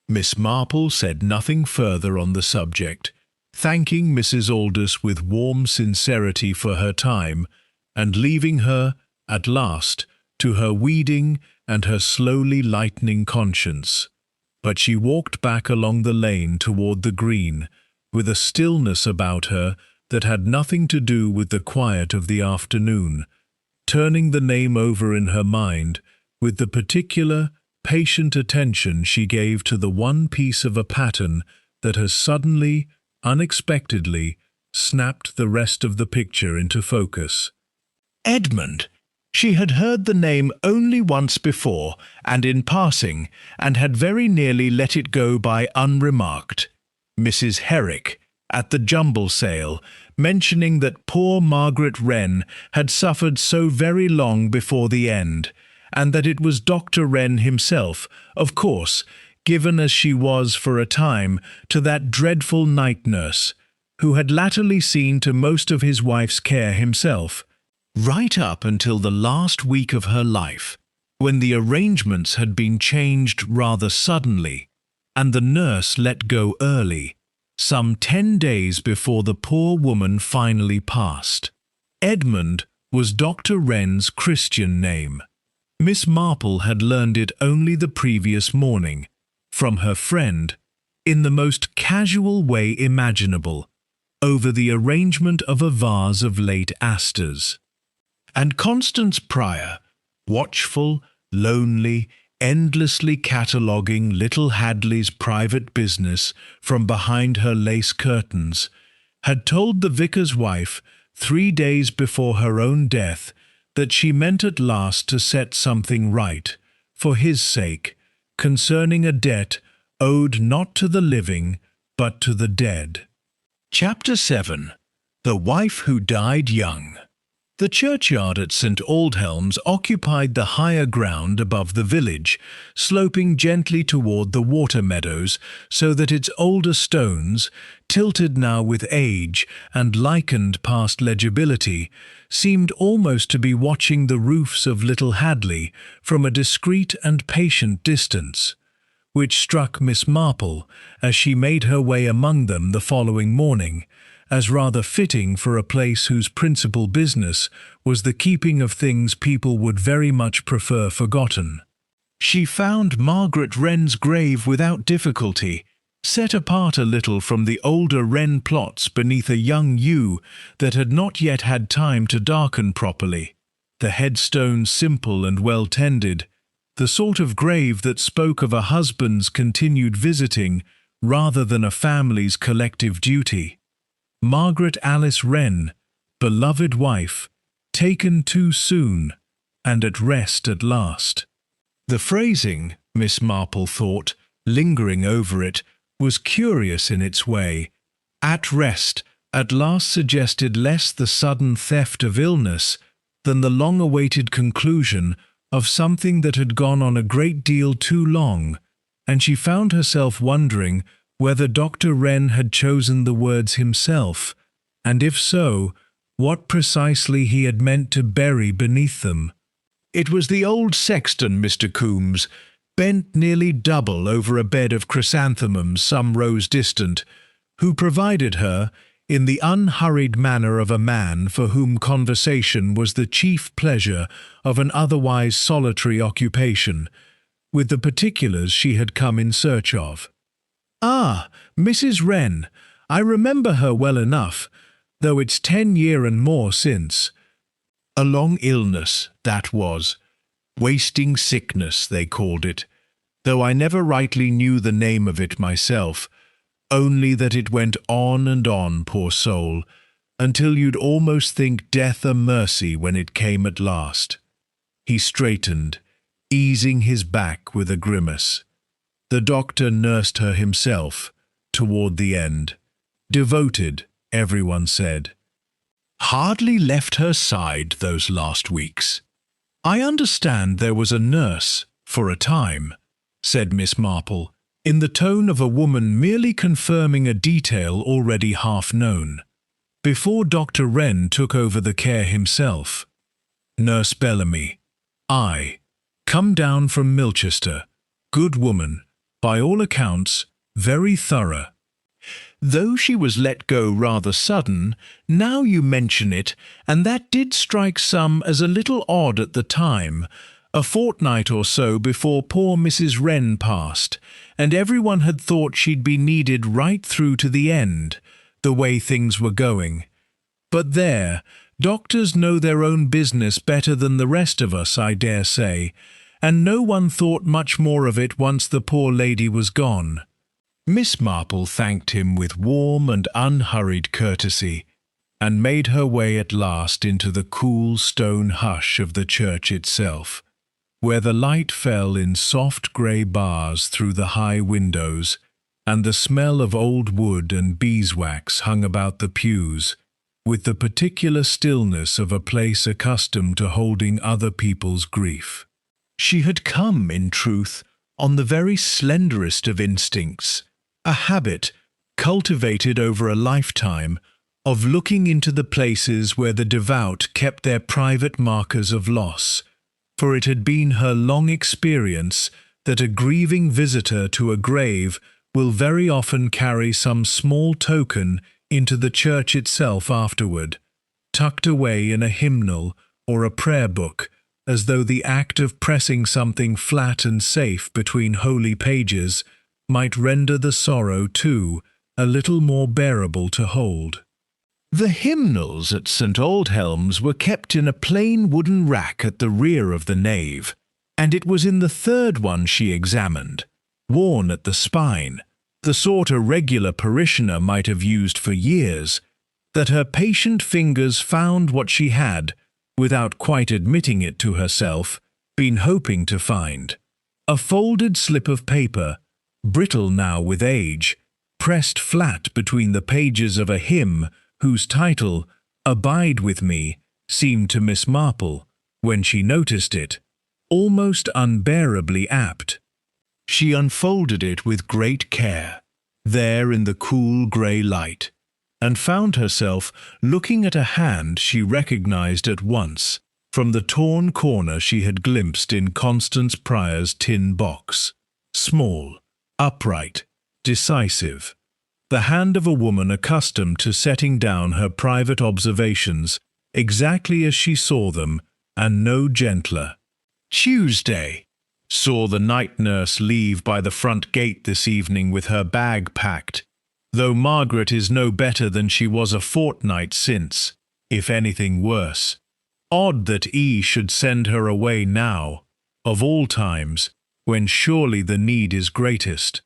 Miss Marple said nothing further on the subject, thanking Mrs. Aldous with warm sincerity for her time, and leaving her, at last, to her weeding and her slowly lightening conscience. But she walked back along the lane toward the green, with a stillness about her that had nothing to do with the quiet of the afternoon, turning the name over in her mind with the particular, patient attention she gave to the one piece of a pattern that has suddenly, unexpectedly, snapped the rest of the picture into focus. Edmund. She had heard the name only once before, and in passing, and had very nearly let it go by unremarked. Mrs. Herrick, at the jumble sale, mentioning that poor Margaret Wren had suffered so very long before the end, and that it was Dr. Wren himself, of course, given as she was for a time to that dreadful night-nurse, who had latterly seen to most of his wife's care himself, right up until the last week of her life, when the arrangements had been changed rather suddenly, and the nurse let go early, some 10 days before the poor woman finally passed. Edmund was Dr. Wren's Christian name. Miss Marple had learned it only the previous morning, from her friend, in the most casual way imaginable, over the arrangement of a vase of late asters. And Constance Pryor, watchful, lonely, endlessly cataloguing little Hadley's private business from behind her lace curtains, had told the vicar's wife 3 days before her own death that she meant at last to set something right, for his sake, concerning a debt owed not to the living, but to the dead. Chapter 7. The Wife Who Died Young. The churchyard at St. Aldhelm's occupied the higher ground above the village, sloping gently toward the water meadows, so that its older stones, tilted now with age and lichened past legibility, seemed almost to be watching the roofs of Little Hadley from a discreet and patient distance, which struck Miss Marple, as she made her way among them the following morning, as rather fitting for a place whose principal business was the keeping of things people would very much prefer forgotten. She found Margaret Wren's grave without difficulty, set apart a little from the older Wren plots beneath a young yew that had not yet had time to darken properly, the headstone simple and well tended, the sort of grave that spoke of a husband's continued visiting rather than a family's collective duty. Margaret Alice Wren, beloved wife, taken too soon, and at rest at last. The phrasing, Miss Marple thought, lingering over it, was curious in its way. At rest at last suggested less the sudden theft of illness than the long-awaited conclusion of something that had gone on a great deal too long, and she found herself wondering whether Dr. Wren had chosen the words himself, and if so, what precisely he had meant to bury beneath them. It was the old sexton, Mr. Coombs, bent nearly double over a bed of chrysanthemums some rows distant, who provided her, in the unhurried manner of a man for whom conversation was the chief pleasure of an otherwise solitary occupation, with the particulars she had come in search of. "Ah, Mrs. Wren, I remember her well enough, though it's 10 year and more since. A long illness, that was. Wasting sickness, they called it, though I never rightly knew the name of it myself, only that it went on and on, poor soul, until you'd almost think death a mercy when it came at last." He straightened, easing his back with a grimace. The doctor nursed her himself, toward the end. Devoted, everyone said. Hardly left her side those last weeks. "I understand there was a nurse, for a time," said Miss Marple, in the tone of a woman merely confirming a detail already half known, before Dr. Wren took over the care himself. "Nurse Bellamy. I. Come down from Milchester. Good woman. By all accounts, very thorough. Though she was let go rather sudden, now you mention it, and that did strike some as a little odd at the time, a fortnight or so before poor Mrs. Wren passed, and everyone had thought she'd be needed right through to the end, the way things were going. But there, doctors know their own business better than the rest of us, I dare say, and no one thought much more of it once the poor lady was gone. Miss Marple thanked him with warm and unhurried courtesy, and made her way at last into the cool stone hush of the church itself, where the light fell in soft grey bars through the high windows, and the smell of old wood and beeswax hung about the pews, with the particular stillness of a place accustomed to holding other people's grief. She had come, in truth, on the very slenderest of instincts, a habit, cultivated over a lifetime, of looking into the places where the devout kept their private markers of loss, for it had been her long experience that a grieving visitor to a grave will very often carry some small token into the church itself afterward, tucked away in a hymnal or a prayer book, as though the act of pressing something flat and safe between holy pages might render the sorrow, too, a little more bearable to hold. The hymnals at St. Aldhelm's were kept in a plain wooden rack at the rear of the nave, and it was in the third one she examined, worn at the spine, the sort a regular parishioner might have used for years, that her patient fingers found what she had, without quite admitting it to herself, been hoping to find: a folded slip of paper, brittle now with age, pressed flat between the pages of a hymn whose title, "Abide with Me," seemed to Miss Marple, when she noticed it, almost unbearably apt. She unfolded it with great care, there in the cool grey light, and found herself looking at a hand she recognized at once from the torn corner she had glimpsed in Constance Pryor's tin box. Small, upright, decisive, the hand of a woman accustomed to setting down her private observations exactly as she saw them, and no gentler. Tuesday. Saw the night nurse leave by the front gate this evening with her bag packed, though Margaret is no better than she was a fortnight since, if anything worse. Odd that E. should send her away now, of all times, when surely the need is greatest.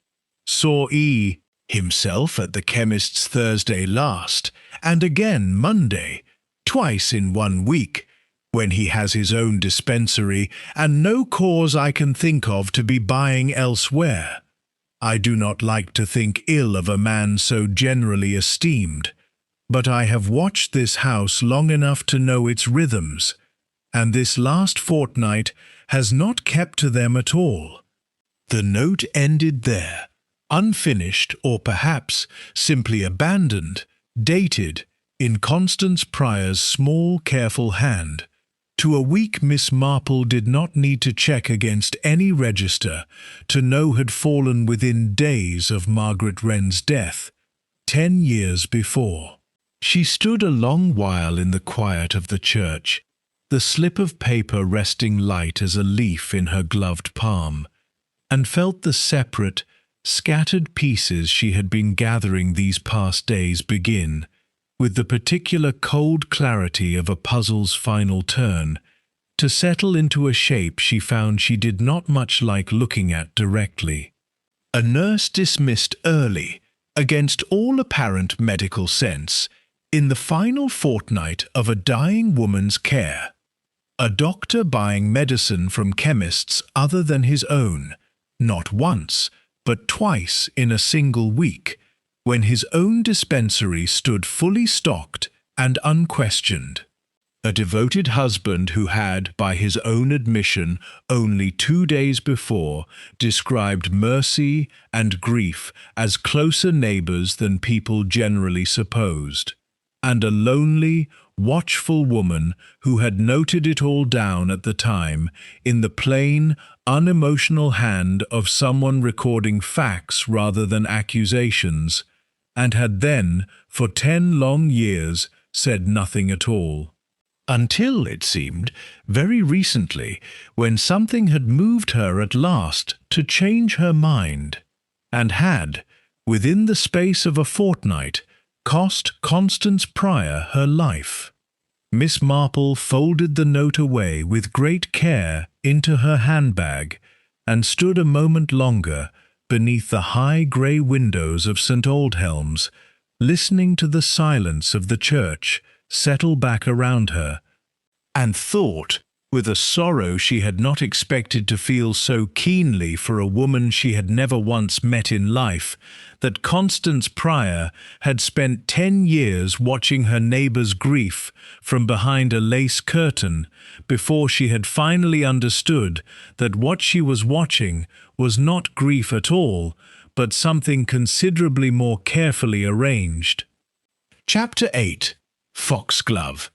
Saw E. himself at the chemist's Thursday last, and again Monday, twice in 1 week, when he has his own dispensary, and no cause I can think of to be buying elsewhere. I do not like to think ill of a man so generally esteemed, but I have watched this house long enough to know its rhythms, and this last fortnight has not kept to them at all. The note ended there, unfinished, or perhaps simply abandoned, dated, in Constance Pryor's small, careful hand, to a week Miss Marple did not need to check against any register to know had fallen within days of Margaret Wren's death, 10 years before. She stood a long while in the quiet of the church, the slip of paper resting light as a leaf in her gloved palm, and felt the separate, scattered pieces she had been gathering these past days begin, with the particular cold clarity of a puzzle's final turn, to settle into a shape she found she did not much like looking at directly. A nurse dismissed early, against all apparent medical sense, in the final fortnight of a dying woman's care. A doctor buying medicine from chemists other than his own, not once, but twice in a single week, when his own dispensary stood fully stocked and unquestioned. A devoted husband who had, by his own admission, only 2 days before, described mercy and grief as closer neighbours than people generally supposed, and a lonely, watchful woman who had noted it all down at the time in the plain, unemotional hand of someone recording facts rather than accusations, and had then, for 10 long years, said nothing at all. Until, it seemed, very recently, when something had moved her at last to change her mind, and had, within the space of a fortnight, cost Constance Pryor her life. Miss Marple folded the note away with great care into her handbag and stood a moment longer beneath the high grey windows of St. Aldhelm's, listening to the silence of the church settle back around her, and thought, with a sorrow she had not expected to feel so keenly for a woman she had never once met in life, that Constance Pryor had spent 10 years watching her neighbour's grief from behind a lace curtain before she had finally understood that what she was watching was not grief at all, but something considerably more carefully arranged. Chapter 8. Foxglove.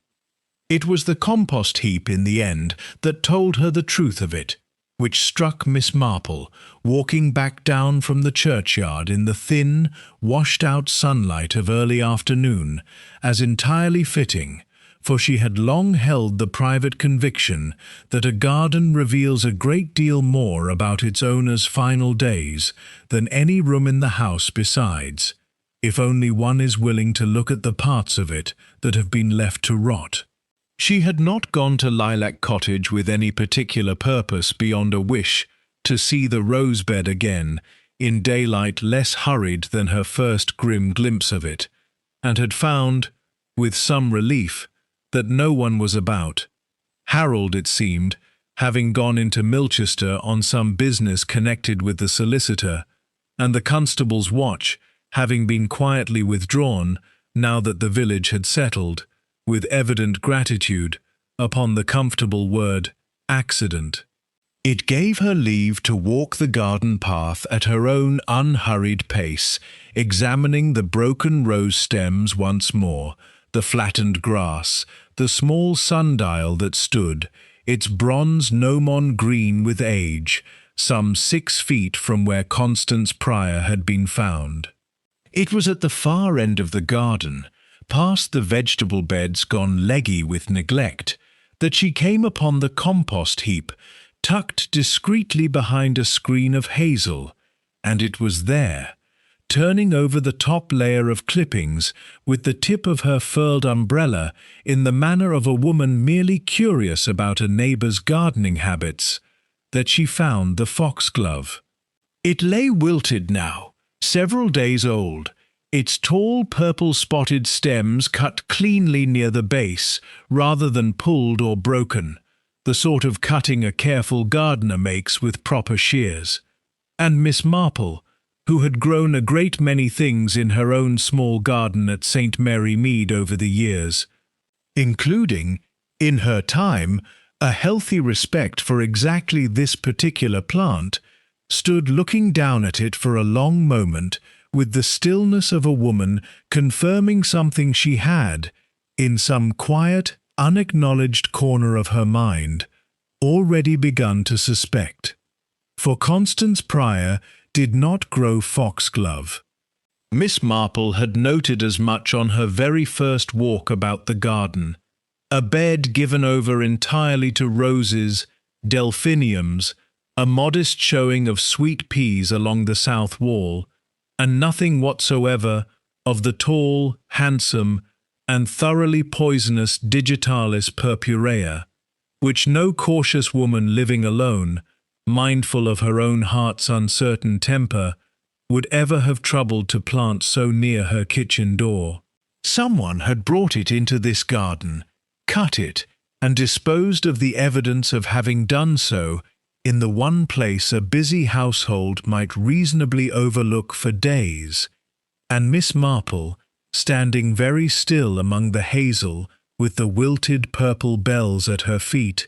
It was the compost heap in the end that told her the truth of it, which struck Miss Marple, walking back down from the churchyard in the thin, washed-out sunlight of early afternoon, as entirely fitting, for she had long held the private conviction that a garden reveals a great deal more about its owner's final days than any room in the house besides, if only one is willing to look at the parts of it that have been left to rot. She had not gone to Lilac Cottage with any particular purpose beyond a wish to see the rosebed again in daylight less hurried than her first grim glimpse of it, and had found, with some relief, that no one was about. Harold, it seemed, having gone into Milchester on some business connected with the solicitor, and the constable's watch having been quietly withdrawn now that the village had settled, with evident gratitude, upon the comfortable word accident. It gave her leave to walk the garden path at her own unhurried pace, examining the broken rose stems once more, the flattened grass, the small sundial that stood, its bronze gnomon green with age, some 6 feet from where Constance Pryor had been found. It was at the far end of the garden, past the vegetable beds gone leggy with neglect, that she came upon the compost heap, tucked discreetly behind a screen of hazel, and it was there, turning over the top layer of clippings with the tip of her furled umbrella in the manner of a woman merely curious about a neighbour's gardening habits, that she found the foxglove. It lay wilted now, several days old, its tall purple-spotted stems cut cleanly near the base rather than pulled or broken, the sort of cutting a careful gardener makes with proper shears. And Miss Marple, who had grown a great many things in her own small garden at St. Mary Mead over the years, including, in her time, a healthy respect for exactly this particular plant, stood looking down at it for a long moment with the stillness of a woman confirming something she had, in some quiet, unacknowledged corner of her mind, already begun to suspect. For Constance Pryor did not grow foxglove. Miss Marple had noted as much on her very first walk about the garden, a bed given over entirely to roses, delphiniums, a modest showing of sweet peas along the south wall, and nothing whatsoever of the tall, handsome, and thoroughly poisonous digitalis purpurea, which no cautious woman living alone, mindful of her own heart's uncertain temper, would ever have troubled to plant so near her kitchen door. Someone had brought it into this garden, cut it, and disposed of the evidence of having done so in the one place a busy household might reasonably overlook for days, and Miss Marple, standing very still among the hazel with the wilted purple bells at her feet,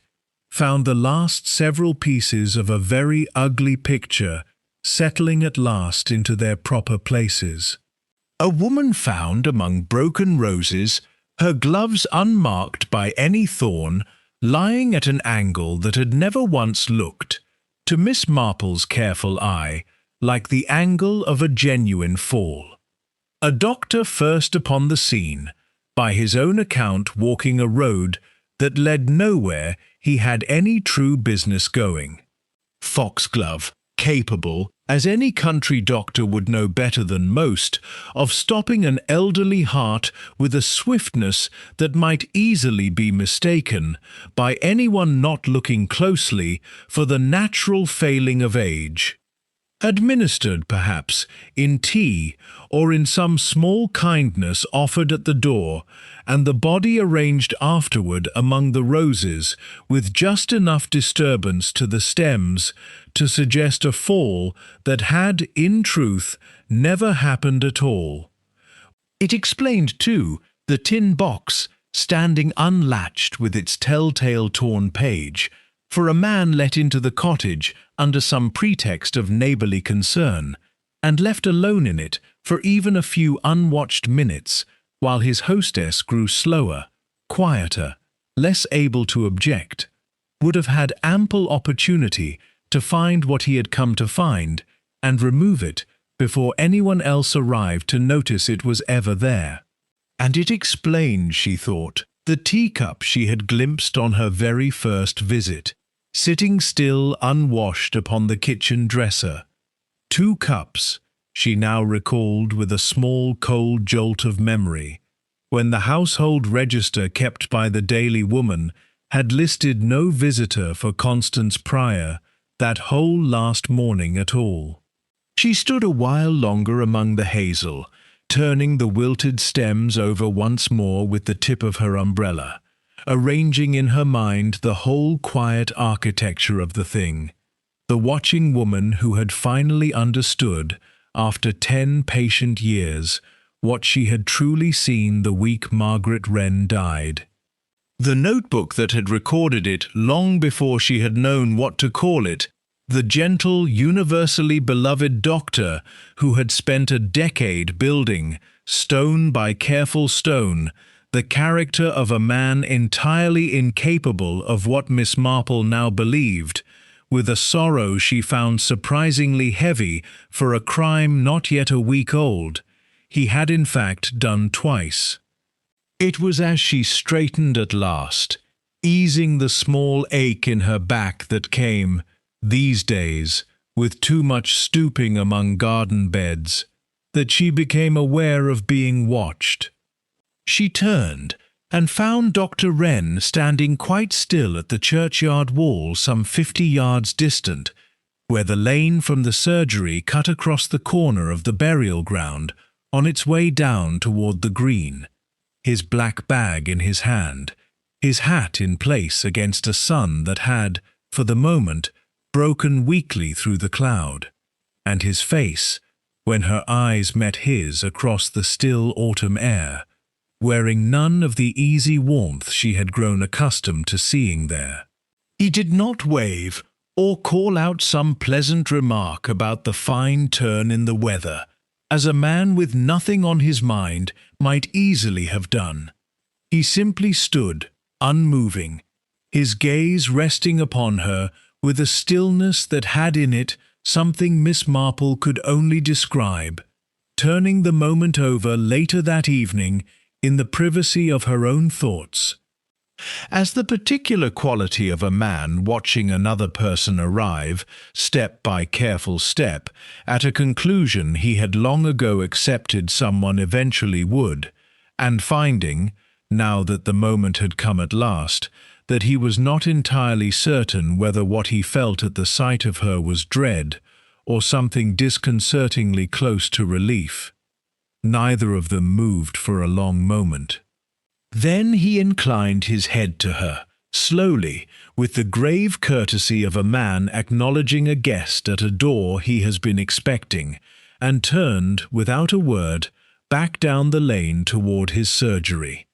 found the last several pieces of a very ugly picture settling at last into their proper places. A woman found among broken roses, her gloves unmarked by any thorn, lying at an angle that had never once looked, to Miss Marple's careful eye, like the angle of a genuine fall. A doctor first upon the scene, by his own account walking a road that led nowhere he had any true business going. Foxglove, capable as any country doctor would know better than most, of stopping an elderly heart with a swiftness that might easily be mistaken, by anyone not looking closely, for the natural failing of age. Administered, perhaps, in tea or in some small kindness offered at the door, and the body arranged afterward among the roses with just enough disturbance to the stems to suggest a fall that had, in truth, never happened at all. It explained, too, the tin box standing unlatched with its telltale torn page, for a man let into the cottage under some pretext of neighbourly concern, and left alone in it for even a few unwatched minutes, while his hostess grew slower, quieter, less able to object, would have had ample opportunity to find what he had come to find, and remove it before anyone else arrived to notice it was ever there. And it explained, she thought, the teacup she had glimpsed on her very first visit, sitting still unwashed upon the kitchen dresser. 2 cups, she now recalled with a small cold jolt of memory, when the household register kept by the Daily Woman had listed no visitor for Constance Pryor that whole last morning at all. She stood a while longer among the hazel, turning the wilted stems over once more with the tip of her umbrella, arranging in her mind the whole quiet architecture of the thing, the watching woman who had finally understood, after 10 patient years, what she had truly seen the week Margaret Wren died. The notebook that had recorded it long before she had known what to call it, the gentle, universally beloved doctor who had spent a decade building, stone by careful stone, the character of a man entirely incapable of what Miss Marple now believed, with a sorrow she found surprisingly heavy for a crime not yet a week old, he had in fact done twice. It was as she straightened at last, easing the small ache in her back that came, these days, with too much stooping among garden beds, that she became aware of being watched. She turned and found Dr. Wren standing quite still at the churchyard wall some 50 yards distant, where the lane from the surgery cut across the corner of the burial ground on its way down toward the green, his black bag in his hand, his hat in place against a sun that had, for the moment, broken weakly through the cloud, and his face, when her eyes met his across the still autumn air, wearing none of the easy warmth she had grown accustomed to seeing there. He did not wave or call out some pleasant remark about the fine turn in the weather, as a man with nothing on his mind might easily have done. He simply stood, unmoving, his gaze resting upon her with a stillness that had in it something Miss Marple could only describe, turning the moment over later that evening in the privacy of her own thoughts, as the particular quality of a man watching another person arrive, step by careful step, at a conclusion he had long ago accepted someone eventually would, and finding, now that the moment had come at last, that he was not entirely certain whether what he felt at the sight of her was dread, or something disconcertingly close to relief. Neither of them moved for a long moment. Then he inclined his head to her, slowly, with the grave courtesy of a man acknowledging a guest at a door he has been expecting, and turned, without a word, back down the lane toward his surgery,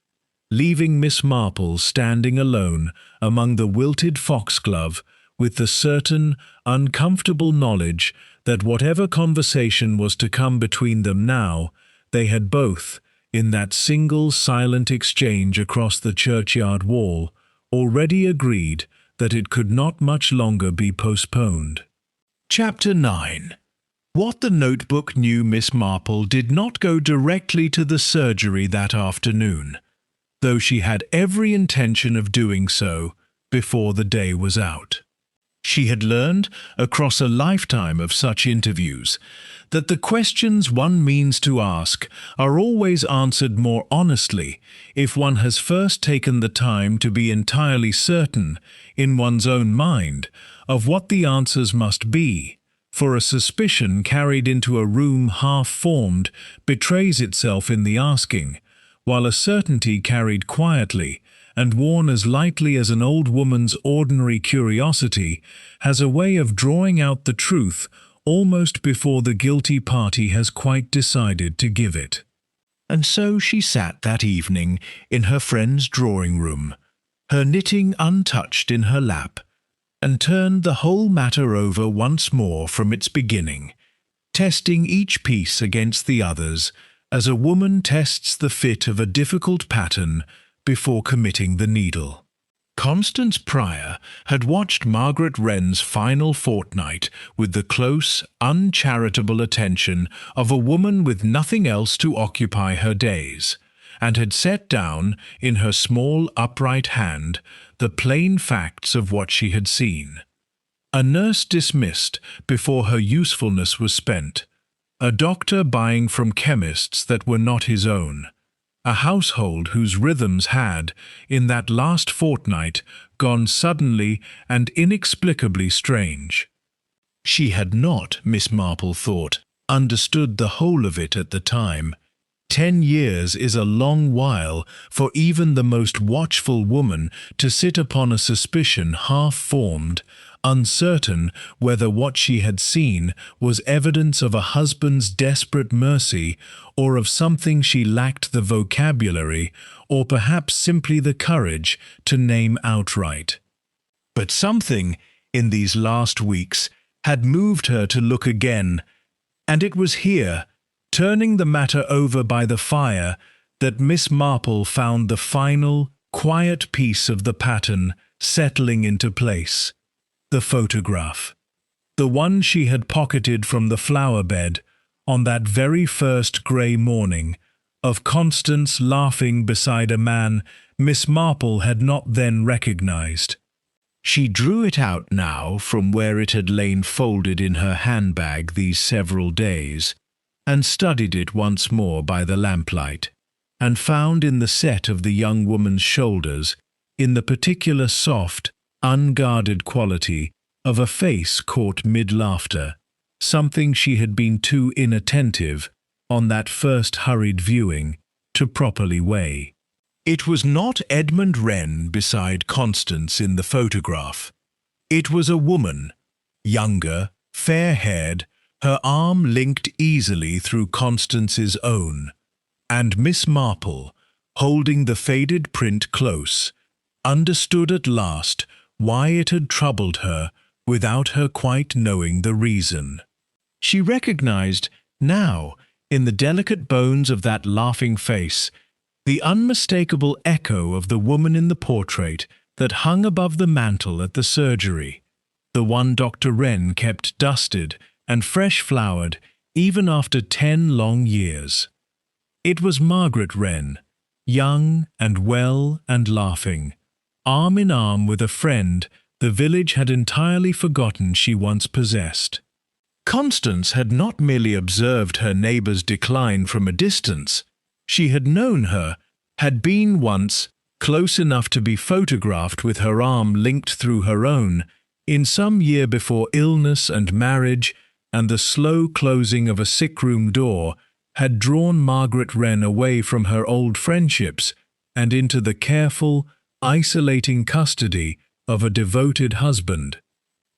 leaving Miss Marple standing alone among the wilted foxglove, with the certain, uncomfortable knowledge that whatever conversation was to come between them now, they had both, in that single silent exchange across the churchyard wall, already agreed that it could not much longer be postponed. Chapter 9. What the notebook knew Miss Marple did not go directly to the surgery that afternoon, though she had every intention of doing so before the day was out. She had learned, across a lifetime of such interviews, that the questions one means to ask are always answered more honestly if one has first taken the time to be entirely certain, in one's own mind, of what the answers must be, for a suspicion carried into a room half-formed betrays itself in the asking, while a certainty carried quietly and worn as lightly as an old woman's ordinary curiosity has a way of drawing out the truth almost before the guilty party has quite decided to give it. And so she sat that evening in her friend's drawing-room, her knitting untouched in her lap, and turned the whole matter over once more from its beginning, testing each piece against the others as a woman tests the fit of a difficult pattern before committing the needle. Constance Pryor had watched Margaret Wren's final fortnight with the close, uncharitable attention of a woman with nothing else to occupy her days, and had set down, in her small upright hand, the plain facts of what she had seen. A nurse dismissed before her usefulness was spent, a doctor buying from chemists that were not his own, a household whose rhythms had, in that last fortnight, gone suddenly and inexplicably strange. She had not, Miss Marple thought, understood the whole of it at the time. 10 years is a long while for even the most watchful woman to sit upon a suspicion half-formed, uncertain whether what she had seen was evidence of a husband's desperate mercy or of something she lacked the vocabulary or perhaps simply the courage to name outright. But something, in these last weeks, had moved her to look again, and it was here, turning the matter over by the fire, that Miss Marple found the final, quiet piece of the pattern settling into place. The photograph. The one she had pocketed from the flower bed on that very first grey morning, of Constance laughing beside a man Miss Marple had not then recognized. She drew it out now from where it had lain folded in her handbag these several days, and studied it once more by the lamplight, and found in the set of the young woman's shoulders, in the particular soft, unguarded quality of a face caught mid-laughter, something she had been too inattentive, on that first hurried viewing, to properly weigh. It was not Edmund Wren beside Constance in the photograph. It was a woman, younger, fair-haired, her arm linked easily through Constance's own, and Miss Marple, holding the faded print close, understood at last why it had troubled her without her quite knowing the reason. She recognized, now, in the delicate bones of that laughing face, the unmistakable echo of the woman in the portrait that hung above the mantel at the surgery, the one Dr. Wren kept dusted and fresh-flowered even after 10 long years. It was Margaret Wren, young and well and laughing, arm in arm with a friend the village had entirely forgotten she once possessed. Constance had not merely observed her neighbour's decline from a distance. She had known her, had been once, close enough to be photographed with her arm linked through her own, in some year before illness and marriage and the slow closing of a sick-room door had drawn Margaret Wren away from her old friendships and into the careful, isolating custody of a devoted husband.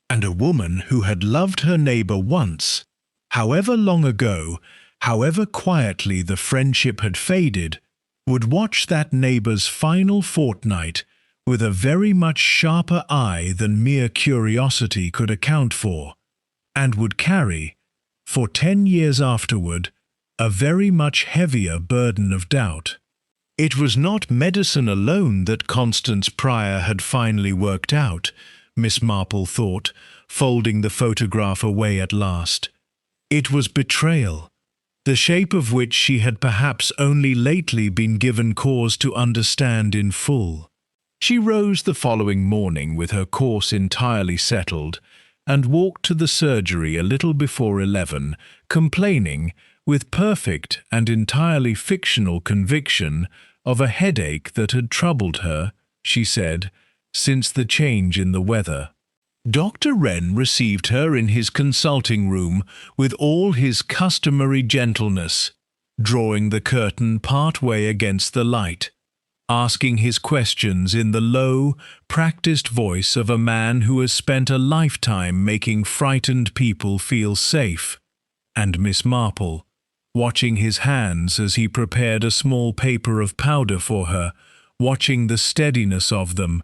And a woman who had loved her neighbour once, however long ago, however quietly the friendship had faded, would watch that neighbour's final fortnight with a very much sharper eye than mere curiosity could account for, and would carry, for 10 years afterward, a very much heavier burden of doubt. It was not medicine alone that Constance Pryor had finally worked out, Miss Marple thought, folding the photograph away at last. It was betrayal, the shape of which she had perhaps only lately been given cause to understand in full. She rose the following morning with her course entirely settled and walked to the surgery a little before 11, complaining, with perfect and entirely fictional conviction, of a headache that had troubled her, she said, since the change in the weather. Dr. Wren received her in his consulting room with all his customary gentleness, drawing the curtain part way against the light, asking his questions in the low, practiced voice of a man who has spent a lifetime making frightened people feel safe, and Miss Marple, watching his hands as he prepared a small paper of powder for her, watching the steadiness of them,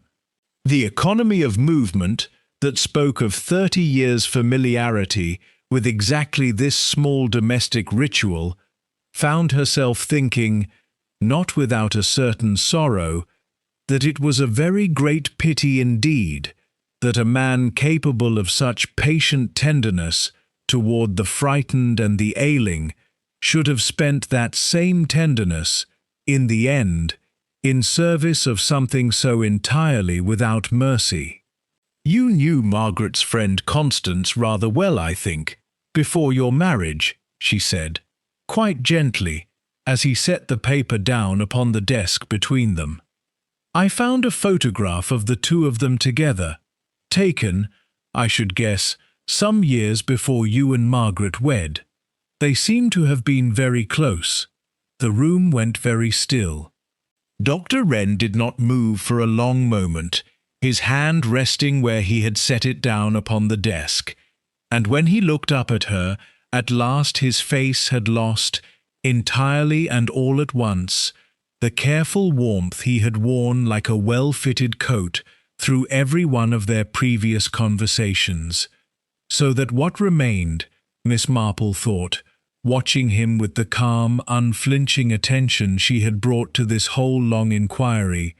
the economy of movement that spoke of 30 years' familiarity with exactly this small domestic ritual, found herself thinking, not without a certain sorrow, that it was a very great pity indeed that a man capable of such patient tenderness toward the frightened and the ailing should have spent that same tenderness, in the end, in service of something so entirely without mercy. You knew Margaret's friend Constance rather well, I think, before your marriage, she said, quite gently, as he set the paper down upon the desk between them. I found a photograph of the two of them together, taken, I should guess, some years before you and Margaret wed. They seem to have been very close. The room went very still. Dr. Wren did not move for a long moment, his hand resting where he had set it down upon the desk, and when he looked up at her, at last his face had lost, entirely and all at once, the careful warmth he had worn like a well-fitted coat through every one of their previous conversations, so that what remained, Miss Marple thought, watching him with the calm, unflinching attention she had brought to this whole long inquiry,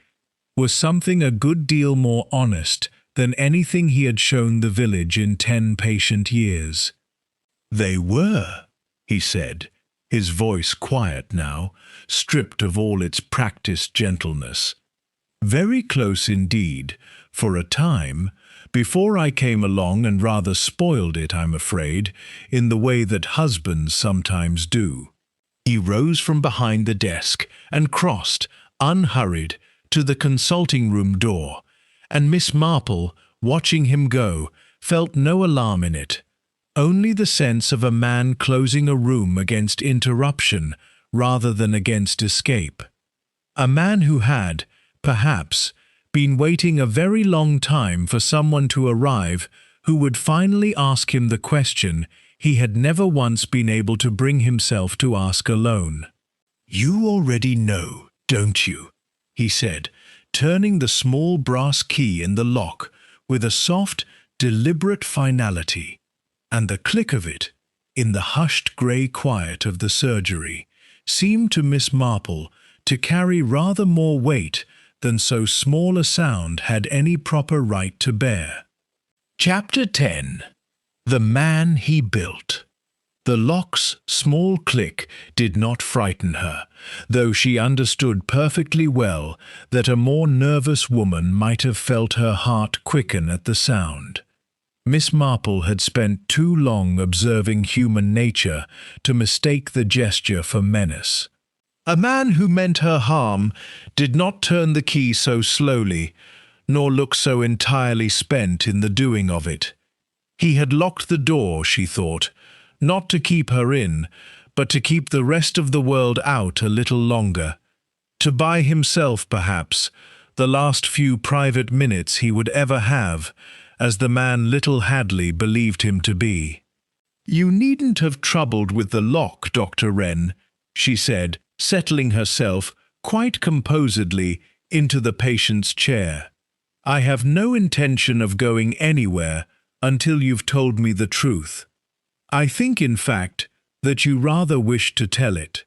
was something a good deal more honest than anything he had shown the village in 10 patient years. They were, he said, his voice quiet now, stripped of all its practised gentleness. Very close indeed, for a time, before I came along and rather spoiled it, I'm afraid, in the way that husbands sometimes do. He rose from behind the desk and crossed, unhurried, to the consulting-room door, and Miss Marple, watching him go, felt no alarm in it, only the sense of a man closing a room against interruption rather than against escape. A man who had, perhaps, been waiting a very long time for someone to arrive who would finally ask him the question he had never once been able to bring himself to ask alone. "You already know, don't you?" he said, turning the small brass key in the lock with a soft, deliberate finality, and the click of it, in the hushed grey quiet of the surgery, seemed to Miss Marple to carry rather more weight than so small a sound had any proper right to bear. Chapter 10. The Man He Built. The lock's small click did not frighten her, though she understood perfectly well that a more nervous woman might have felt her heart quicken at the sound. Miss Marple had spent too long observing human nature to mistake the gesture for menace. A man who meant her harm did not turn the key so slowly, nor look so entirely spent in the doing of it. He had locked the door, she thought, not to keep her in, but to keep the rest of the world out a little longer, to buy himself, perhaps, the last few private minutes he would ever have, as the man little Hadley believed him to be. "You needn't have troubled with the lock, Dr. Wren," she said, settling herself quite composedly into the patient's chair. "I have no intention of going anywhere until you've told me the truth. I think, in fact, that you rather wish to tell it."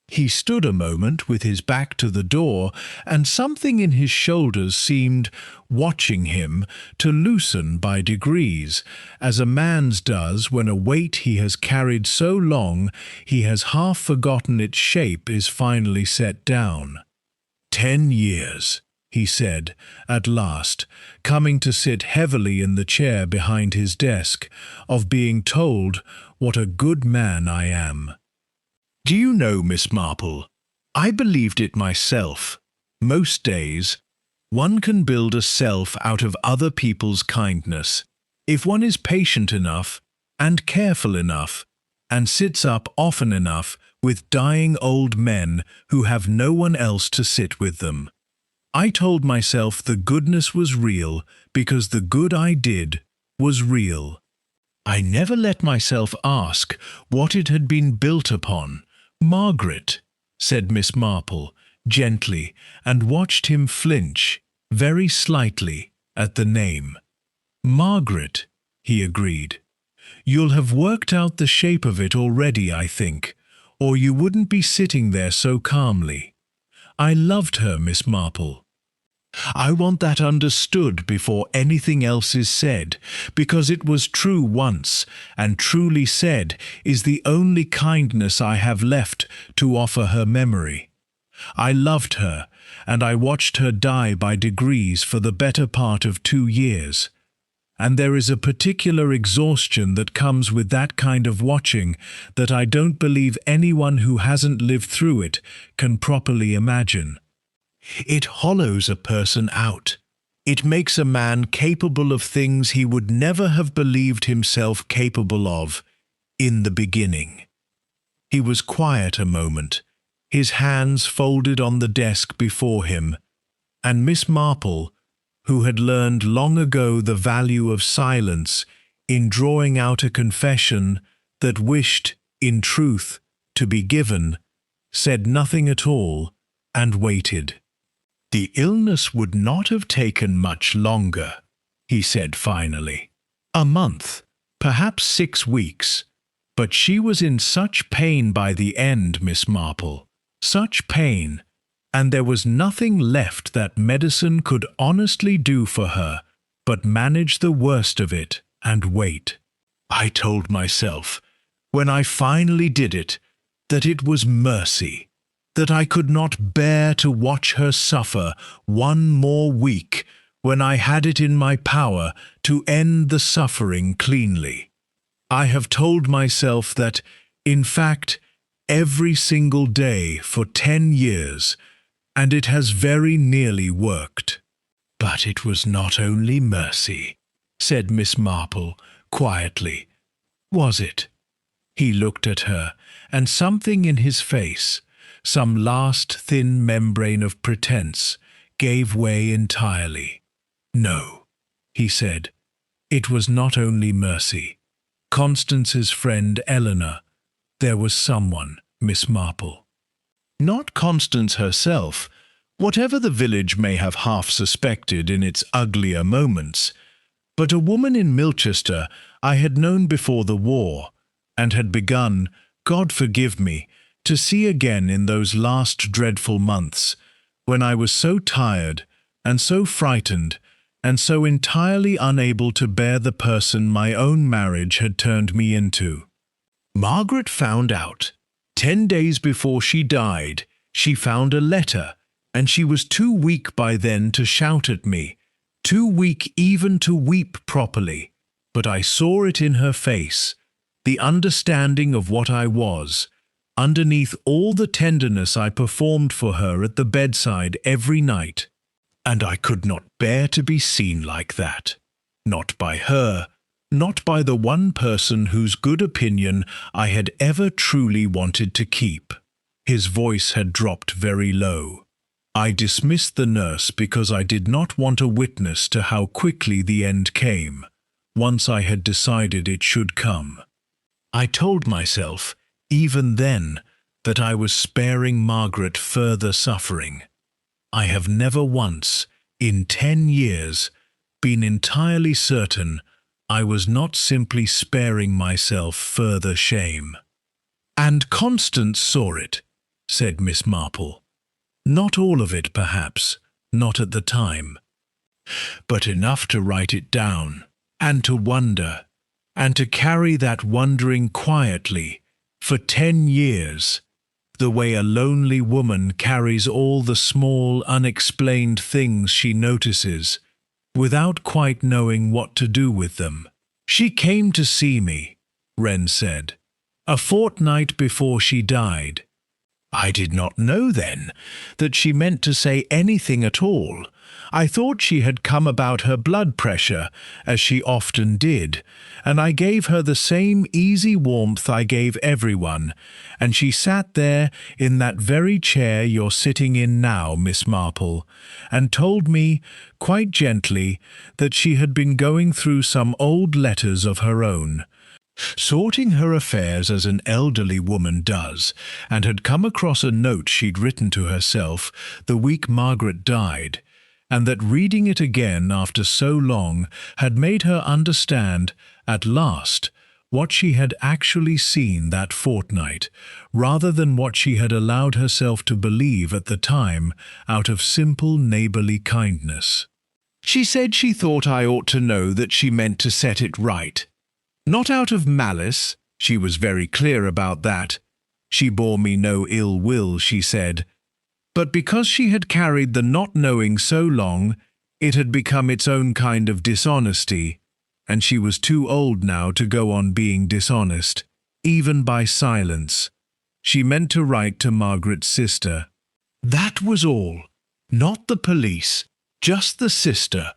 He stood a moment with his back to the door, and something in his shoulders seemed, watching him, to loosen by degrees, as a man's does when a weight he has carried so long he has half forgotten its shape is finally set down. 10 years, he said, at last, coming to sit heavily in the chair behind his desk, of being told what a good man I am. Do you know, Miss Marple, I believed it myself. Most days, one can build a self out of other people's kindness, if one is patient enough and careful enough, and sits up often enough with dying old men who have no one else to sit with them. I told myself the goodness was real because the good I did was real. I never let myself ask what it had been built upon. Margaret, said Miss Marple, gently, and watched him flinch, very slightly, at the name. Margaret, he agreed. You'll have worked out the shape of it already, I think, or you wouldn't be sitting there so calmly. I loved her, Miss Marple. I want that understood before anything else is said, because it was true once, and truly said is the only kindness I have left to offer her memory. I loved her, and I watched her die by degrees for the better part of 2 years. And there is a particular exhaustion that comes with that kind of watching that I don't believe anyone who hasn't lived through it can properly imagine. It hollows a person out. It makes a man capable of things he would never have believed himself capable of in the beginning. He was quiet a moment, his hands folded on the desk before him, and Miss Marple, who had learned long ago the value of silence in drawing out a confession that wished, in truth, to be given, said nothing at all and waited. The illness would not have taken much longer, he said finally. A month, perhaps 6 weeks. But she was in such pain by the end, Miss Marple, such pain, and there was nothing left that medicine could honestly do for her but manage the worst of it and wait. I told myself, when I finally did it, that it was mercy, that I could not bear to watch her suffer 1 more week when I had it in my power to end the suffering cleanly. I have told myself that, in fact, every single day for 10 years, and it has very nearly worked. But it was not only mercy, said Miss Marple quietly. Was it? He looked at her, and something in his face, some last thin membrane of pretense, gave way entirely. No, he said, it was not only mercy. Constance's friend Eleanor. There was someone, Miss Marple. Not Constance herself, whatever the village may have half suspected in its uglier moments, but a woman in Milchester I had known before the war, and had begun, God forgive me, to see again in those last dreadful months, when I was so tired and so frightened and so entirely unable to bear the person my own marriage had turned me into. Margaret found out. 10 days before she died, she found a letter, and she was too weak by then to shout at me, too weak even to weep properly, but I saw it in her face, the understanding of what I was, underneath all the tenderness I performed for her at the bedside every night. And I could not bear to be seen like that. Not by her, not by the one person whose good opinion I had ever truly wanted to keep. His voice had dropped very low. I dismissed the nurse because I did not want a witness to how quickly the end came, once I had decided it should come. I told myself, even then, that I was sparing Margaret further suffering. I have never once, in 10 years, been entirely certain I was not simply sparing myself further shame. And Constance saw it, said Miss Marple. Not all of it, perhaps, not at the time, but enough to write it down, and to wonder, and to carry that wondering quietly for 10 years. the way a lonely woman carries all the small, unexplained things she notices, without quite knowing what to do with them. "She came to see me," Wren said, "a fortnight before she died. I did not know then that she meant to say anything at all. I thought she had come about her blood pressure, as she often did, and I gave her the same easy warmth I gave everyone, and she sat there in that very chair you're sitting in now, Miss Marple, and told me, quite gently, that she had been going through some old letters of her own, sorting her affairs as an elderly woman does, and had come across a note she'd written to herself the week Margaret died, and that reading it again after so long had made her understand, at last, what she had actually seen that fortnight, rather than what she had allowed herself to believe at the time out of simple neighbourly kindness. She said she thought I ought to know that she meant to set it right. Not out of malice, she was very clear about that. She bore me no ill will, she said. But because she had carried the not knowing so long, it had become its own kind of dishonesty, and she was too old now to go on being dishonest, even by silence. She meant to write to Margaret's sister. That was all. Not the police, just the sister,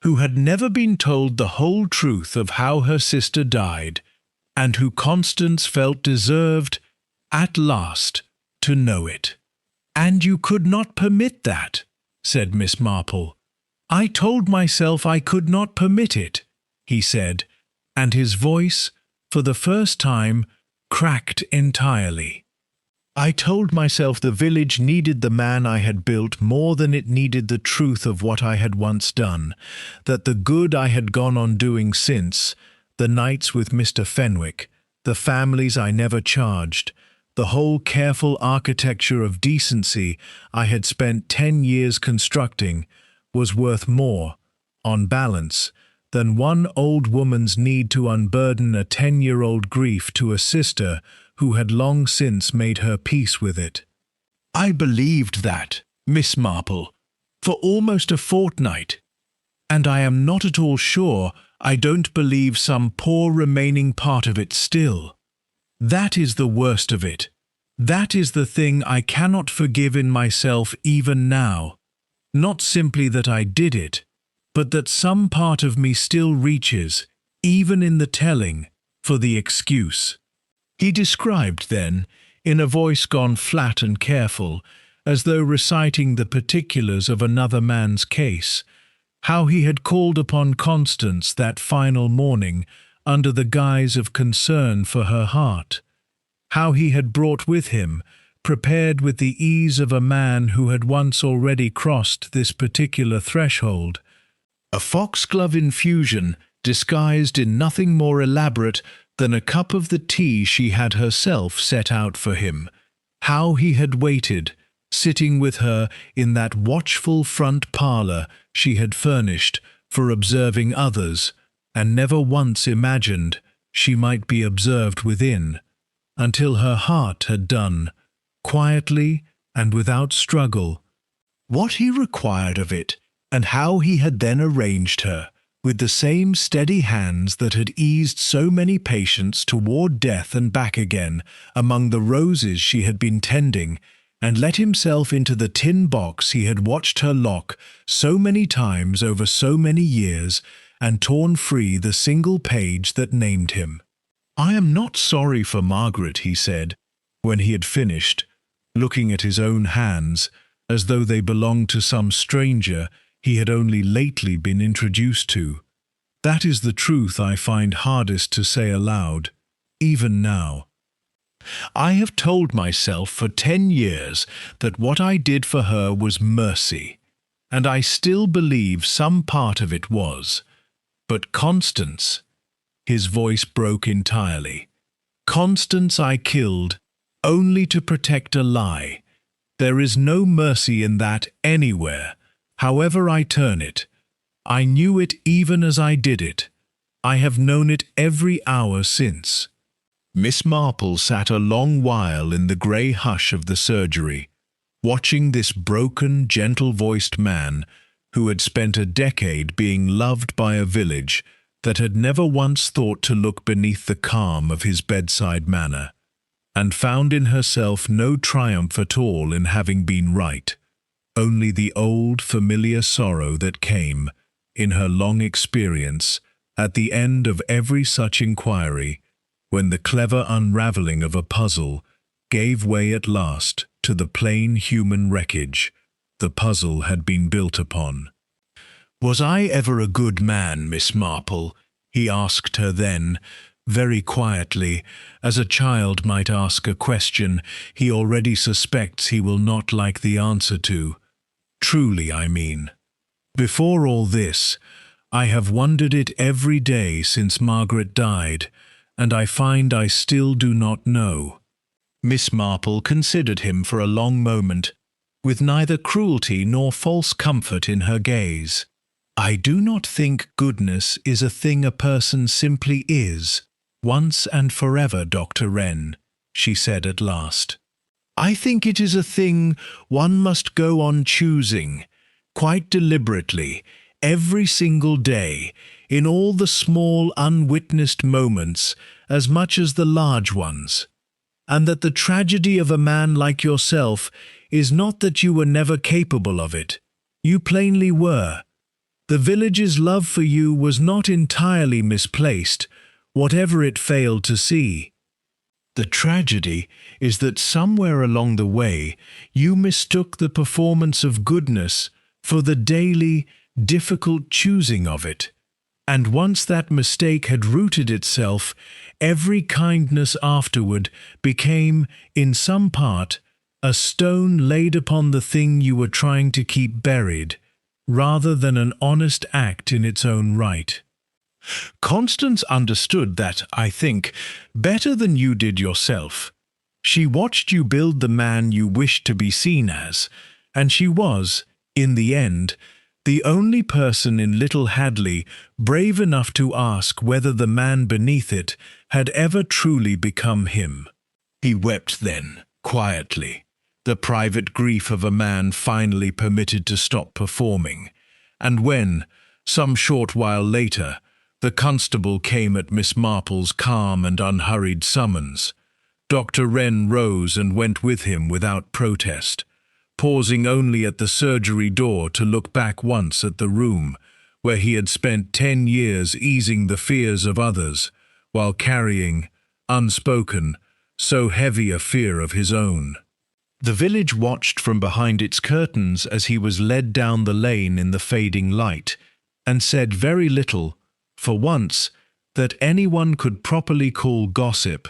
who had never been told the whole truth of how her sister died, and who Constance felt deserved, at last, to know it. "And you could not permit that," said Miss Marple. "I told myself I could not permit it," he said, and his voice, for the first time, cracked entirely. "I told myself the village needed the man I had built more than it needed the truth of what I had once done, that the good I had gone on doing since, the nights with Mr. Fenwick, the families I never charged, the whole careful architecture of decency I had spent 10 years constructing, was worth more, on balance, than one old woman's need to unburden a 10-year-old grief to a sister who had long since made her peace with it. I believed that, Miss Marple, for almost a fortnight, and I am not at all sure I don't believe some poor remaining part of it still. That is the worst of it. That is the thing I cannot forgive in myself even now. Not simply that I did it, but that some part of me still reaches, even in the telling, for the excuse." He described then, in a voice gone flat and careful, as though reciting the particulars of another man's case, how he had called upon Constance that final morning under the guise of concern for her heart, how he had brought with him, prepared with the ease of a man who had once already crossed this particular threshold, a foxglove infusion disguised in nothing more elaborate than a cup of the tea she had herself set out for him, how he had waited, sitting with her in that watchful front parlour she had furnished for observing others, and never once imagined she might be observed within, until her heart had done, quietly and without struggle, what he required of it, and how he had then arranged her, with the same steady hands that had eased so many patients toward death and back again among the roses she had been tending, and let himself into the tin box he had watched her lock so many times over so many years, and torn free the single page that named him. "I am not sorry for Margaret," he said, when he had finished, looking at his own hands, as though they belonged to some stranger he had only lately been introduced to. "That is the truth I find hardest to say aloud, even now. I have told myself for 10 years that what I did for her was mercy, and I still believe some part of it was. But Constance," his voice broke entirely, "Constance I killed only to protect a lie. There is no mercy in that anywhere, however I turn it. I knew it even as I did it. I have known it every hour since. Miss Marple sat a long while in the grey hush of the surgery, watching this broken, gentle-voiced man who had spent a decade being loved by a village that had never once thought to look beneath the calm of his bedside manner, and found in herself no triumph at all in having been right, only the old, familiar sorrow that came, in her long experience, at the end of every such inquiry, when the clever unravelling of a puzzle gave way at last to the plain human wreckage the puzzle had been built upon. "Was I ever a good man, Miss Marple?" he asked her then, very quietly, as a child might ask a question he already suspects he will not like the answer to. "Truly, I mean. Before all this, I have wondered it every day since Margaret died, and I find I still do not know." Miss Marple considered him for a long moment, with neither cruelty nor false comfort in her gaze. "I do not think goodness is a thing a person simply is, once and forever, Dr. Wren," she said at last. "I think it is a thing one must go on choosing, quite deliberately, every single day, in all the small unwitnessed moments as much as the large ones, and that the tragedy of a man like yourself is not that you were never capable of it. You plainly were. The village's love for you was not entirely misplaced, whatever it failed to see. The tragedy is that somewhere along the way you mistook the performance of goodness for the daily, difficult choosing of it, and once that mistake had rooted itself, every kindness afterward became, in some part, a stone laid upon the thing you were trying to keep buried, rather than an honest act in its own right. Constance understood that, I think, better than you did yourself. She watched you build the man you wished to be seen as, and she was, in the end, the only person in Little Hadley brave enough to ask whether the man beneath it had ever truly become him. He wept then, quietly, the private grief of a man finally permitted to stop performing, and when, some short while later, the constable came at Miss Marple's calm and unhurried summons, Dr. Wren rose and went with him without protest, pausing only at the surgery door to look back once at the room where he had spent 10 years easing the fears of others, while carrying, unspoken, so heavy a fear of his own. The village watched from behind its curtains as he was led down the lane in the fading light, and said very little, for once, that anyone could properly call gossip,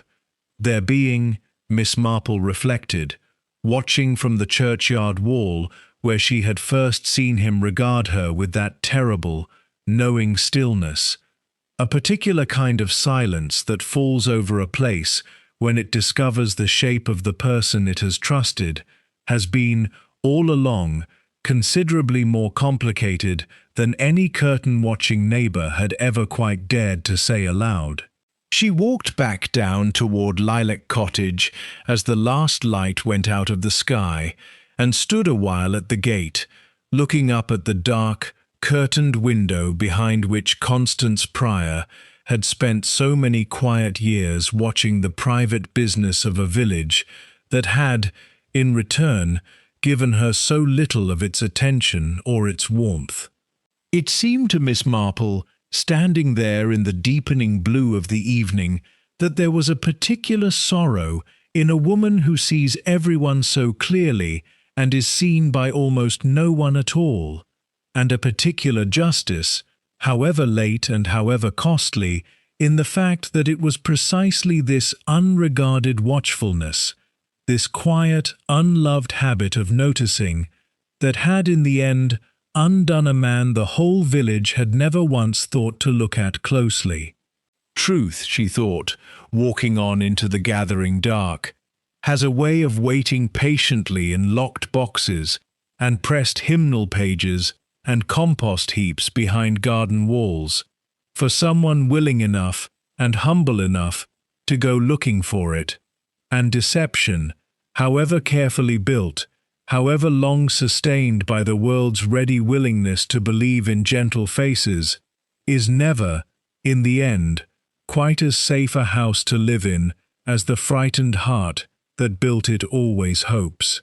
there being, Miss Marple reflected, watching from the churchyard wall where she had first seen him regard her with that terrible, knowing stillness, a particular kind of silence that falls over a place when it discovers the shape of the person it has trusted, has been, all along, considerably more complicated than any curtain-watching neighbour had ever quite dared to say aloud. She walked back down toward Lilac Cottage as the last light went out of the sky, and stood a while at the gate, looking up at the dark, curtained window behind which Constance Pryor had spent so many quiet years watching the private business of a village that had, in return, given her so little of its attention or its warmth. It seemed to Miss Marple, standing there in the deepening blue of the evening, that there was a particular sorrow in a woman who sees everyone so clearly and is seen by almost no one at all, and a particular justice, however late and however costly, in the fact that it was precisely this unregarded watchfulness, this quiet, unloved habit of noticing, that had in the end undone a man the whole village had never once thought to look at closely. Truth, she thought, walking on into the gathering dark, has a way of waiting patiently in locked boxes and pressed hymnal pages and compost heaps behind garden walls, for someone willing enough and humble enough to go looking for it. And deception, however carefully built, however long sustained by the world's ready willingness to believe in gentle faces, is never, in the end, quite as safe a house to live in as the frightened heart that built it always hopes.